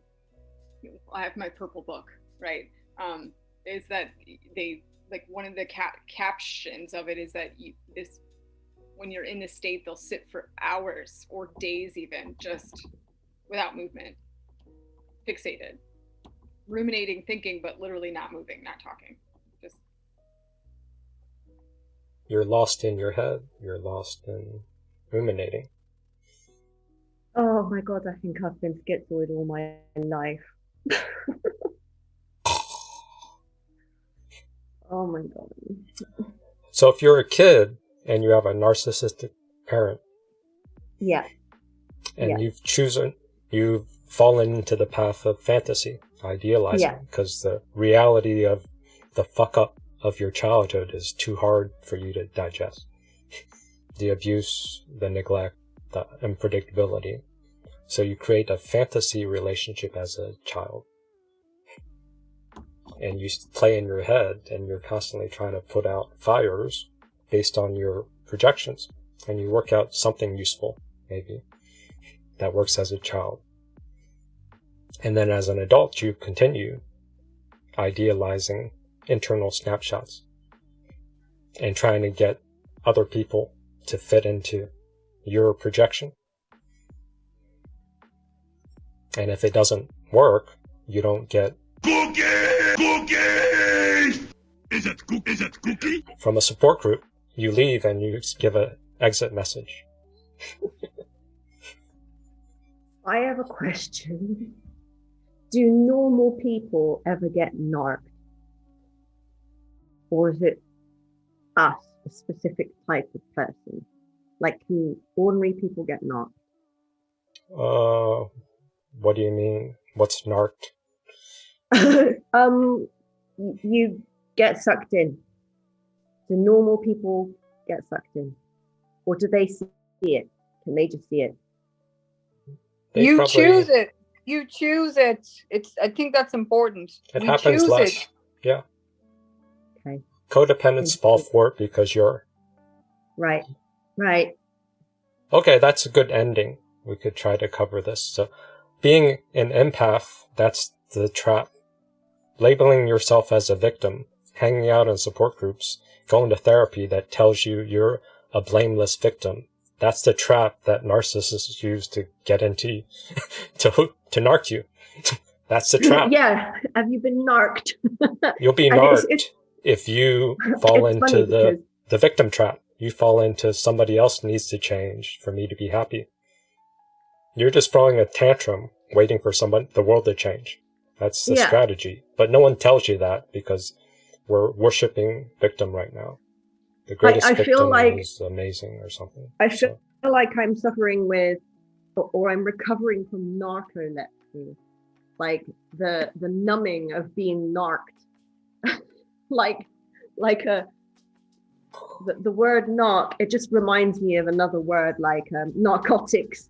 I have my purple book, right? Is that they, like, one of the captions of it is that when you're in this state, they'll sit for hours or days even, just without movement, fixated, ruminating, thinking, but literally not moving, not talking. Just. You're lost in your head. You're lost in ruminating. Oh my god, I think I've been schizoid all my life. Oh my god. So if you're a kid and you have a narcissistic parent, yeah, and you've fallen into the path of fantasy, idealizing, because the reality of the fuck up of your childhood is too hard for you to digest. The abuse, the neglect, the unpredictability. So you create a fantasy relationship as a child. And you play in your head and you're constantly trying to put out fires based on your projections. And you work out something useful, maybe, that works as a child. And then as an adult, you continue idealizing internal snapshots and trying to get other people to fit into your projection. And if it doesn't work, you don't get Cookies! Is it cookie? From a support group, you leave and you give an exit message. I have a question. Do normal people ever get narked? Or is it us, a specific type of person? Like, can ordinary people get narked? What do you mean? What's narked? You get sucked in. Do normal people get sucked in? Or do they see it? Can they just see it? You choose it. You choose it. I think that's important. It we happens choose less. it. Yeah. Okay. Codependents fall for it because you're... Right. Right. Okay, that's a good ending. We could try to cover this. So, being an empath, that's the trap. Labeling yourself as a victim, hanging out in support groups, going to therapy that tells you you're a blameless victim. That's the trap that narcissists use to get into, to narc you. That's the trap. Yeah. Have you been narked? You'll be narked if you fall into the victim trap. You fall into somebody else needs to change for me to be happy. You're just throwing a tantrum, waiting for the world to change. That's the strategy. But no one tells you that because we're worshiping victim right now. The greatest victim is amazing or something. I feel like I'm suffering with, or I'm recovering from narcolepsy. Like the numbing of being narked. like the word narc, it just reminds me of another word like narcotics.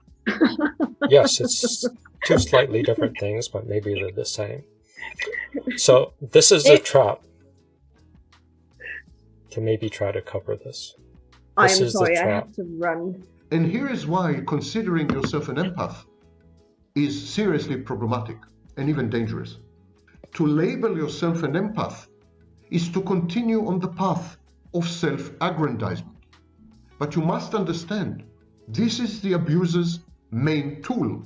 Yes, it's two slightly different things, but maybe they're the same. So this is a trap to maybe try to cover this. I'm sorry, I have to run. And here is why considering yourself an empath is seriously problematic and even dangerous. To label yourself an empath is to continue on the path of self-aggrandizement. But you must understand, this is the abuser's main tool.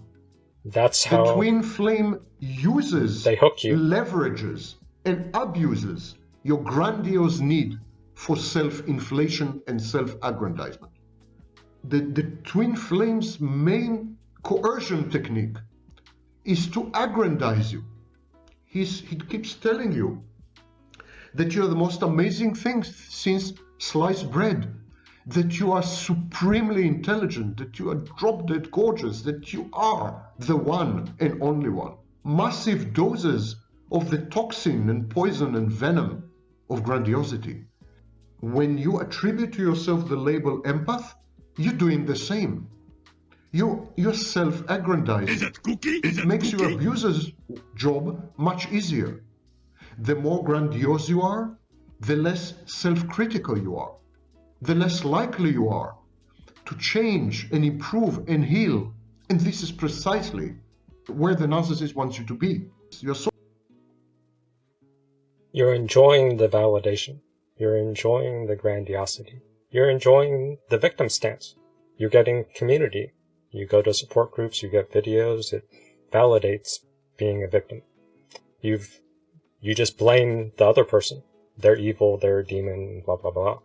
That's how the TwinFlame uses, they hook you, leverages, and abuses your grandiose need for self-inflation and self-aggrandizement. The TwinFlame's main coercion technique is to aggrandize you. He keeps telling you that you're the most amazing thing since sliced bread, that you are supremely intelligent, that you are drop-dead gorgeous, that you are the one and only one. Massive doses of the toxin and poison and venom of grandiosity. When you attribute to yourself the label empath, you're doing the same. You're self-aggrandizing. It makes your abuser's job much easier. The more grandiose you are, the less self-critical you are, the less likely you are to change and improve and heal. And this is precisely where the narcissist wants you to be. You're enjoying the validation. You're enjoying the grandiosity. You're enjoying the victim stance. You're getting community. You go to support groups, you get videos, it validates being a victim. You just blame the other person. They're evil, they're a demon, blah, blah, blah.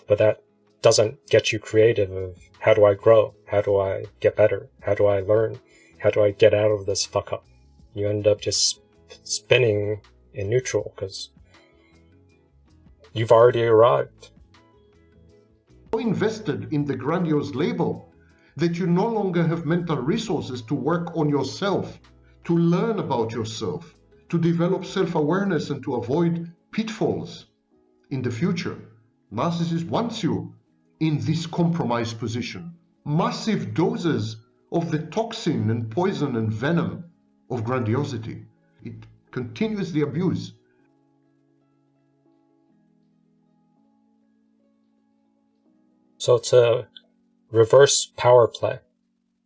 But that doesn't get you creative of how do I grow? How do I get better? How do I learn? How do I get out of this fuck up? You end up just spinning in neutral because you've already arrived. So invested in the grandiose label that you no longer have mental resources to work on yourself, to learn about yourself, to develop self-awareness and to avoid pitfalls in the future. Narcissist wants you in this compromised position. Massive doses of the toxin and poison and venom of grandiosity. It continues the abuse. So it's a reverse power play.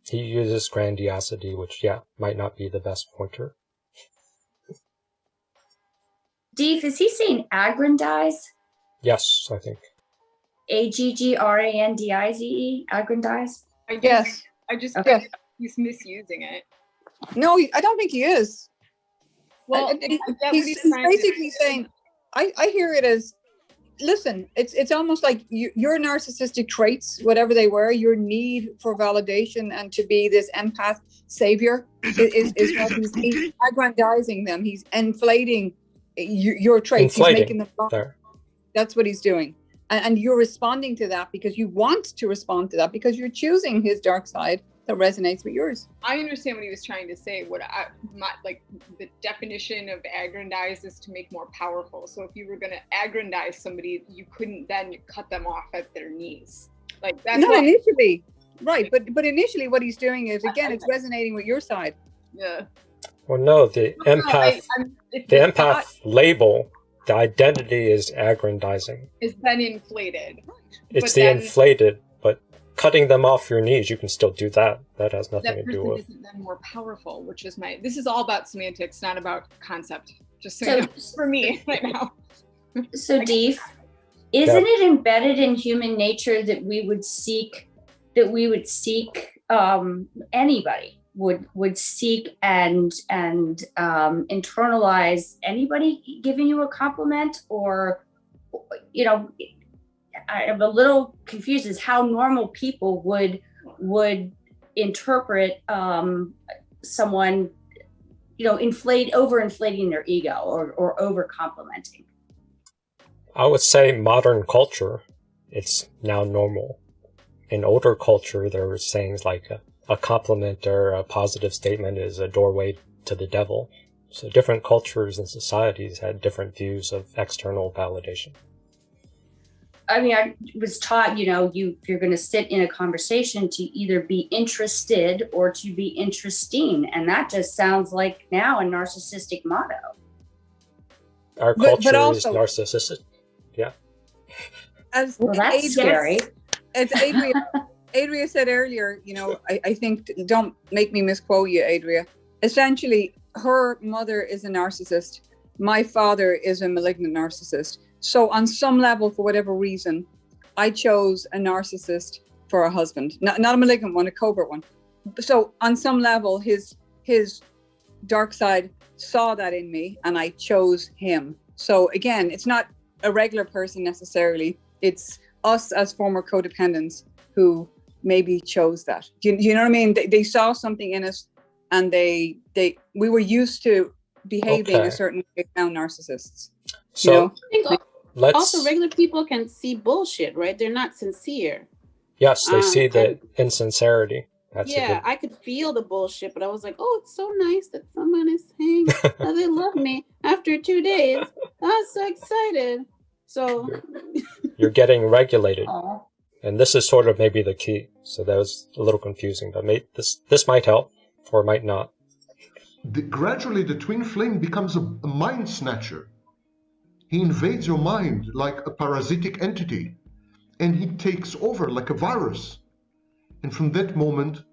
He uses grandiosity, which, might not be the best pointer. Deef, is he saying aggrandize? Yes, I think. Aggrandize? Aggrandize? Yes. I just think he's misusing it. No, I don't think he is. Well, he's basically saying, I hear it as, listen, it's almost like your narcissistic traits, whatever they were, your need for validation and to be this empath savior is what he's aggrandizing them. He's inflating your traits. He's making them. That's what he's doing. and you're responding to that because you want to respond to that because you're choosing his dark side that resonates with yours. I understand what he was trying to say. Like the definition of aggrandize is to make more powerful. So if you were going to aggrandize somebody, you couldn't then cut them off at their knees. Like that's not initially, right? But initially, what he's doing is again, it's resonating with your side. Yeah. Well, no, the empath, label, the identity is aggrandizing. Is then inflated. It's the inflated, but cutting them off your knees, you can still do that. That has nothing to do with. That person isn't then more powerful, which is this is all about semantics, not about concept. Just so you know, for me right now. So Deef, isn't it embedded in human nature that we would seek anybody would seek and internalize anybody giving you a compliment? Or, you know, I'm a little confused as how normal people would interpret someone, you know, overinflating their ego or over complimenting. I would say modern culture, it's now normal. In older culture, there were sayings like a compliment or a positive statement is a doorway to the devil. So different cultures and societies had different views of external validation. I mean, I was taught, you know, you're going to sit in a conversation to either be interested or to be interesting. And that just sounds like now a narcissistic motto. Our culture is narcissistic. Yeah. That's scary. As Adria said earlier, you know, I think, don't make me misquote you, Adria. Essentially, her mother is a narcissist. My father is a malignant narcissist. So on some level, for whatever reason, I chose a narcissist for a husband. Not a malignant one, a covert one. So on some level, his dark side saw that in me and I chose him. So again, it's not a regular person necessarily. It's us as former codependents who maybe chose that. Do you know what I mean? They saw something in us and we were used to behaving a certain way now narcissists. So, you know? I think also regular people can see bullshit, right? They're not sincere. Yes, they see the insincerity. I could feel the bullshit, but I was like, oh, it's so nice that someone is saying that they love me after 2 days. I'm so excited. So you're getting regulated. And this is sort of maybe the key. So that was a little confusing, but this might help or might not. Gradually, the twin flame becomes a mind snatcher. He invades your mind like a parasitic entity, and he takes over like a virus. And from that moment,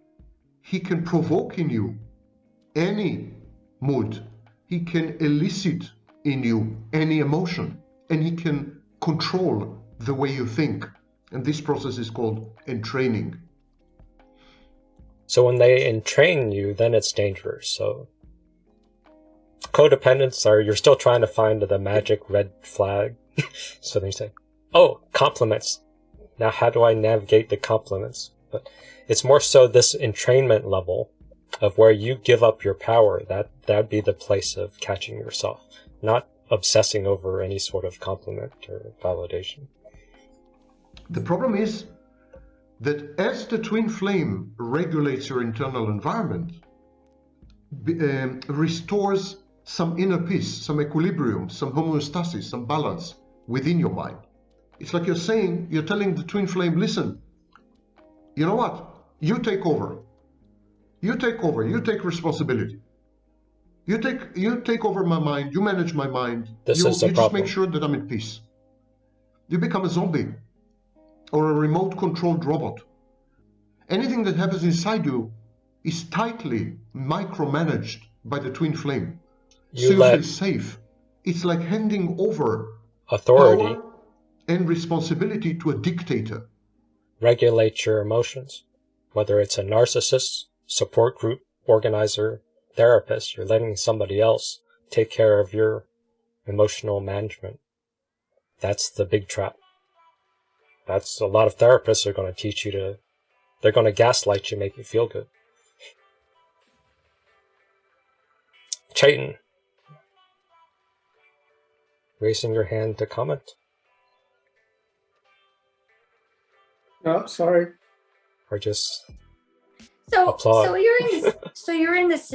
he can provoke in you any mood. He can elicit in you any emotion, and he can control the way you think. And this process is called entraining. So when they entrain you, then it's dangerous. So codependents you're still trying to find the magic red flag. So they say, oh, compliments. Now how do I navigate the compliments? But it's more so this entrainment level of where you give up your power. That'd be the place of catching yourself, not obsessing over any sort of compliment or validation. The problem is that as the twin flame regulates your internal environment, restores some inner peace, some equilibrium, some homeostasis, some balance within your mind. It's like you're telling the twin flame, listen, you know what? You take over. You take responsibility. You take over my mind, you manage my mind. You just make sure that I'm in peace. You become a zombie or a remote controlled robot. Anything that happens inside you is tightly micromanaged by the twin flame. So you feel safe. It's like handing over authority power and responsibility to a dictator. Regulate your emotions. Whether it's a narcissist, support group, organizer, therapist, you're letting somebody else take care of your emotional management. That's the big trap. That's a lot of therapists are going to teach you they're going to gaslight you, make you feel good. Chayton, raising your hand to comment. Oh, sorry. or just So applaud? you're in this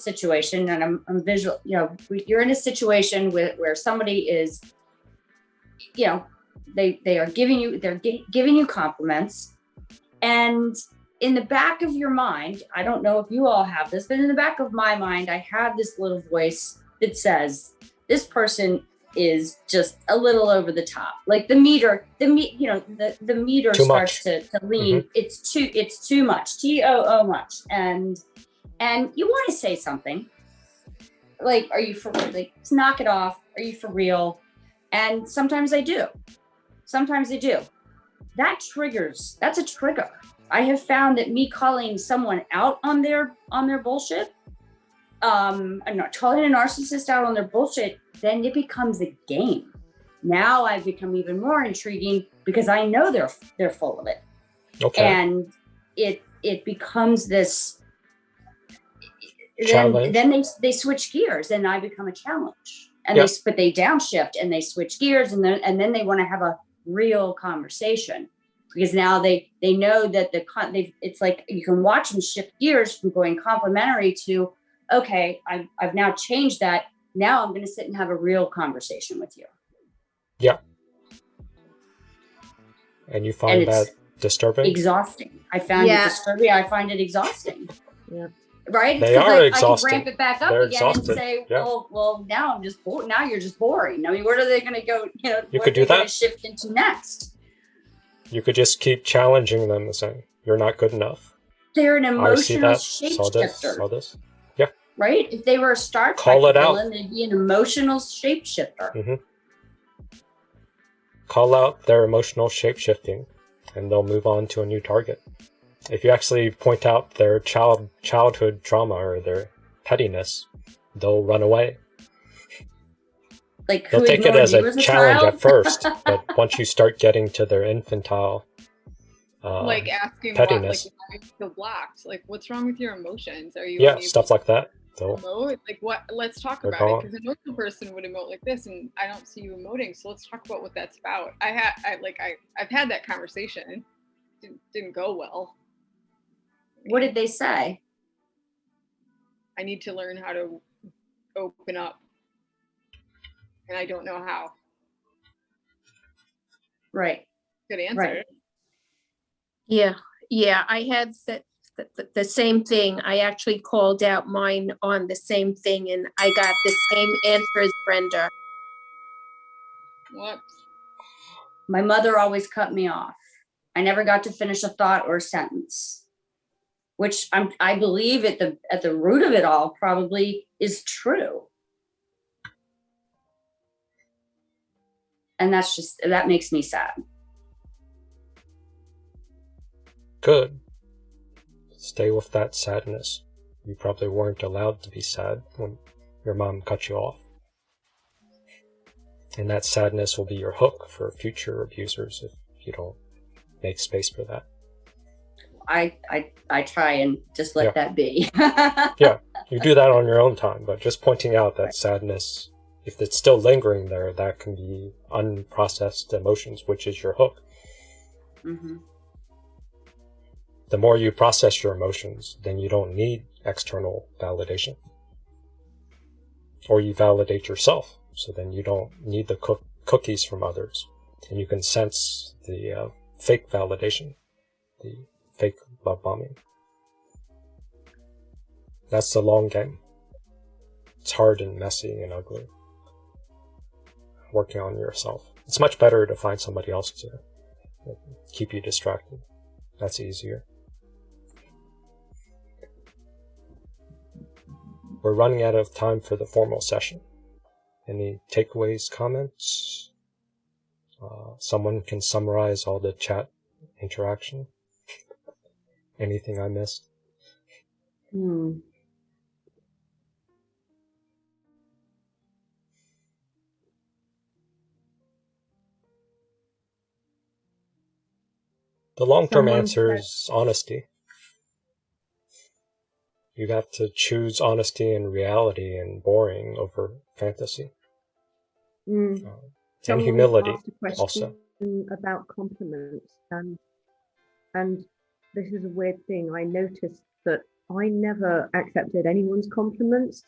situation, and I'm visual. You're in a situation where somebody is, they are giving you compliments, and in the back of your mind, I don't know if you all have this, but in the back of my mind, I have this little voice that says, this person is just a little over the top. Like the meter Too starts much. to lean. Mm-hmm. It's too much. TOO much. And you want to say something. Like, are you for real? Like, knock it off. Are you for real? And sometimes I do. That's a trigger. I have found that me calling someone out on their bullshit, I'm not calling a narcissist out on their bullshit, then it becomes a game. Now I've become even more intriguing because I know they're full of it. Okay. And it becomes this challenge. Then they switch gears and I become a challenge. And they downshift and they switch gears and then they want to have a real conversation. Because now they know that it's like you can watch them shift gears from going complimentary to, okay, I've now changed that. Now I'm going to sit and have a real conversation with you. Yeah. And you find that disturbing? Exhausting. I found it disturbing. I find it exhausting. Yeah. Right? They are exhausting. I can ramp it back up They're again exhausted. And say, yeah. well, now I'm just bored. Now you're just boring. I mean, where are they going to go? You could do that. Shift into next. You could just keep challenging them and saying, you're not good enough. They're an emotional shapeshifter. Saw this. Yeah. Right? If they were a Star Trek villain, they'd be an emotional shapeshifter. Mm-hmm. Call out their emotional shapeshifting, and they'll move on to a new target. If you actually point out their childhood trauma or their pettiness, they'll run away. Like they'll take it as a challenge at first, but once you start getting to their infantile like asking pettiness, why you feel blocked, like what's wrong with your emotions? Are you stuff like that. Emote? Like what? Let's talk about it, because an emotional person would emote like this, and I don't see you emoting. So let's talk about what that's about. I've had that conversation. Didn't go well. What did they say? I need to learn how to open up. And I don't know how. Right. Good answer. Right. Yeah. I had the same thing. I actually called out mine on the same thing, and I got the same answer as Brenda. Whoops. My mother always cut me off. I never got to finish a thought or a sentence, which I believe at the root of it all probably is true. And that makes me sad. Good. Stay with that sadness. You probably weren't allowed to be sad when your mom cut you off. And that sadness will be your hook for future abusers if you don't make space for that. I try and just let that be. Yeah, you do that on your own time, but just pointing out that sadness, if it's still lingering there, that can be unprocessed emotions, which is your hook. Mm-hmm. The more you process your emotions, then you don't need external validation. Or you validate yourself, so then you don't need the cookies from others. And you can sense the fake validation, the fake love bombing. That's the long game. It's hard and messy and ugly. Working on yourself. It's much better to find somebody else to keep you distracted. That's easier. We're running out of time for the formal session. Any takeaways, comments? Someone can summarize all the chat interaction. Anything I missed? The long-term answer is honesty. You have to choose honesty and reality and boring over fantasy. And humility asked a question also. about compliments. And this is a weird thing. I noticed that I never accepted anyone's compliments,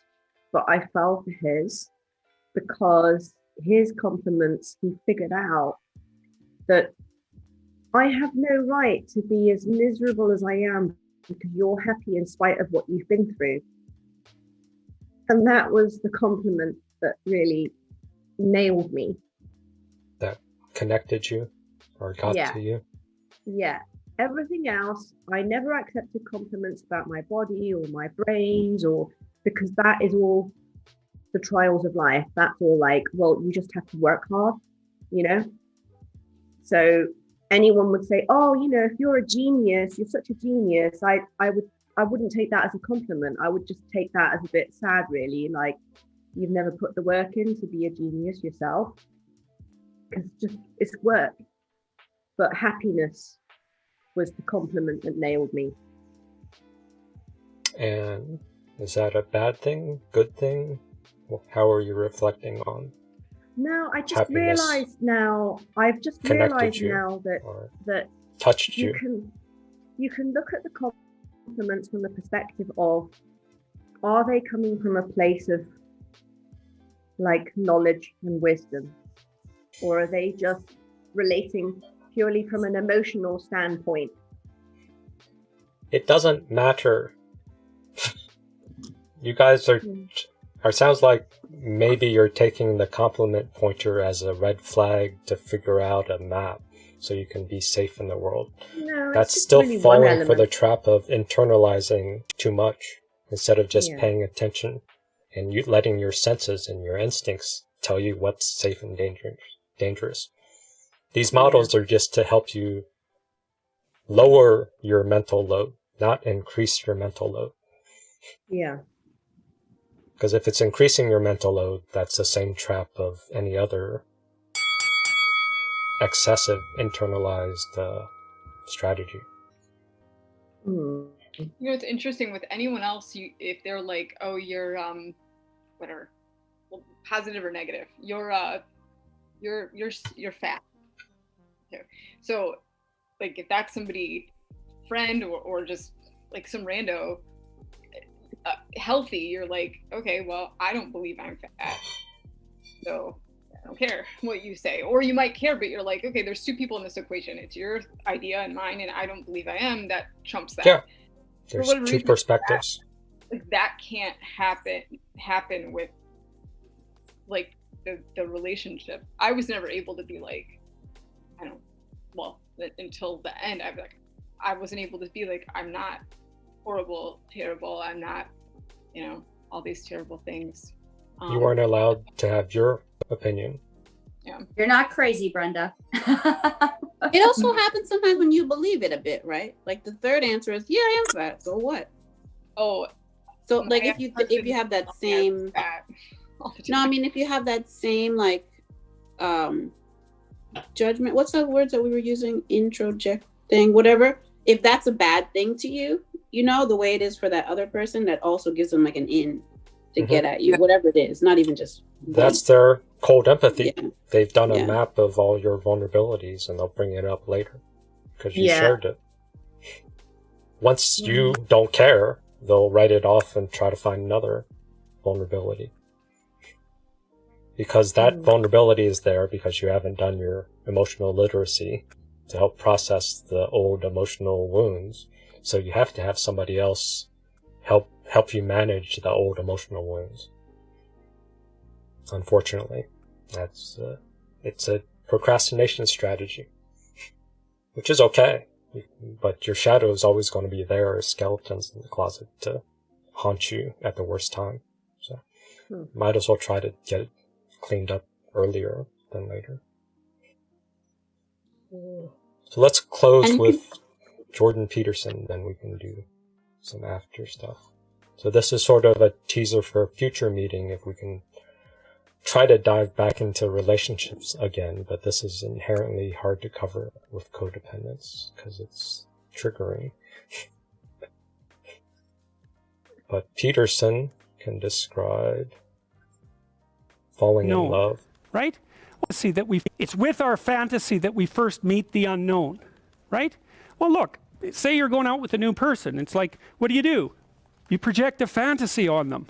but I fell for his, because his compliments, he figured out that I have no right to be as miserable as I am because you're happy in spite of what you've been through. And that was the compliment that really nailed me. That connected you or got to you? Yeah. Everything else, I never accepted compliments about my body or my brains, or because that is all the trials of life. That's all like, well, you just have to work hard, you know? So anyone would say, oh, you know, if you're a genius, you're such a genius. I wouldn't take that as a compliment. I would just take that as a bit sad, really. Like, you've never put the work in to be a genius yourself. Because it's work. But happiness was the compliment that nailed me. And is that a bad thing? Good thing? How are you reflecting on? No, I just happiness realized now. I've just realized now that touched you can look at the compliments from the perspective of, are they coming from a place of like knowledge and wisdom, or are they just relating purely from an emotional standpoint? It doesn't matter. You guys are sounds like maybe you're taking the compliment pointer as a red flag to figure out a map so you can be safe in the world. No, that's still really falling for the trap of internalizing too much instead of just paying attention and you letting your senses and your instincts tell you what's safe and dangerous. These models are just to help you lower your mental load, not increase your mental load. Yeah. Because if it's increasing your mental load, that's the same trap of any other excessive internalized strategy. You know, it's interesting with anyone else, if they're like, oh, you're whatever, well, positive or negative, you're fat. Okay. So like if that's somebody, friend or just like some rando, healthy, you're like, okay, well, I don't believe I'm fat, so I don't care what you say. Or you might care, but you're like, okay, there's two people in this equation. It's your idea and mine, and I don't believe I am. That trumps that. Yeah, there's two perspectives. That can't happen with like the relationship. I was never able to be like, until the end, I wasn't able to be like, I'm not horrible, terrible, I'm not, all these terrible things. You weren't allowed to have your opinion. Yeah. You're not crazy, Brenda. It also happens sometimes when you believe it a bit, right? Like the third answer is, yeah, I am fat, so what? Oh, so like if you have that same if you have that same like judgment, what's the words that we were using, introjecting, whatever, if that's a bad thing to you, the way it is for that other person, that also gives them like an in to get at you, whatever it is, not even just that's their cold empathy. They've done a map of all your vulnerabilities and they'll bring it up later because you shared it. Once you don't care, they'll write it off and try to find another vulnerability. Because that vulnerability is there because you haven't done your emotional literacy to help process the old emotional wounds. So you have to have somebody else help you manage the old emotional wounds. Unfortunately, it's a procrastination strategy, which is okay. But your shadow is always going to be there as skeletons in the closet to haunt you at the worst time. So might as well try to get it cleaned up earlier than later. So let's close with Jordan Peterson, then we can do some after stuff. So this is sort of a teaser for a future meeting if we can try to dive back into relationships again, but this is inherently hard to cover with codependence because it's triggering. But Peterson can describe falling in love. Right? See that it's with our fantasy that we first meet the unknown, right? Well, look, say you're going out with a new person. It's like, what do? You project a fantasy on them.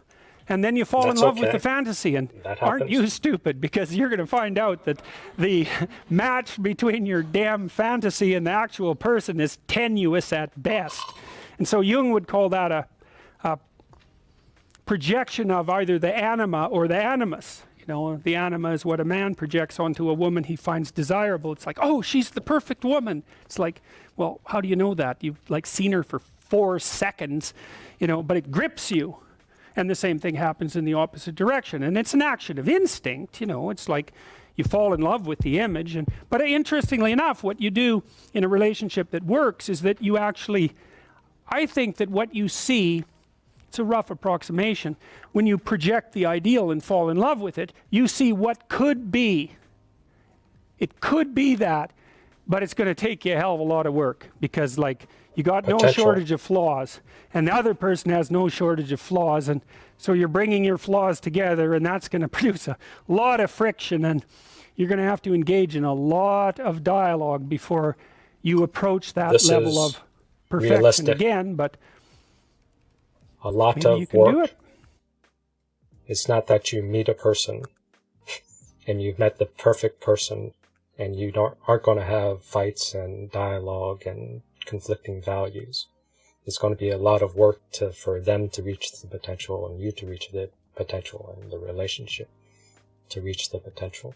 And then you fall in love with the fantasy. And aren't you stupid? Because you're going to find out that the match between your damn fantasy and the actual person is tenuous at best. And so Jung would call that a projection of either the anima or the animus. You know, the anima is what a man projects onto a woman he finds desirable. It's like, oh, she's the perfect woman. It's like, well, how do you know that? You've like seen her for 4 seconds, you know, but it grips you. And the same thing happens in the opposite direction. And it's an action of instinct, you know, it's like you fall in love with the image. But interestingly enough, what you do in a relationship that works is that you actually, I think that what you see, it's a rough approximation, when you project the ideal and fall in love with it, you see what could be. It could be that, but it's going to take you a hell of a lot of work, because like you got no shortage of flaws and the other person has no shortage of flaws, and so you're bringing your flaws together, and that's going to produce a lot of friction, and you're going to have to engage in a lot of dialogue before you approach that level of perfection realistic. Again, but a lot of work. It's not that you meet a person and you've met the perfect person and you aren't going to have fights and dialogue and conflicting values. It's going to be a lot of work for them to reach the potential and you to reach the potential, and the relationship to reach the potential.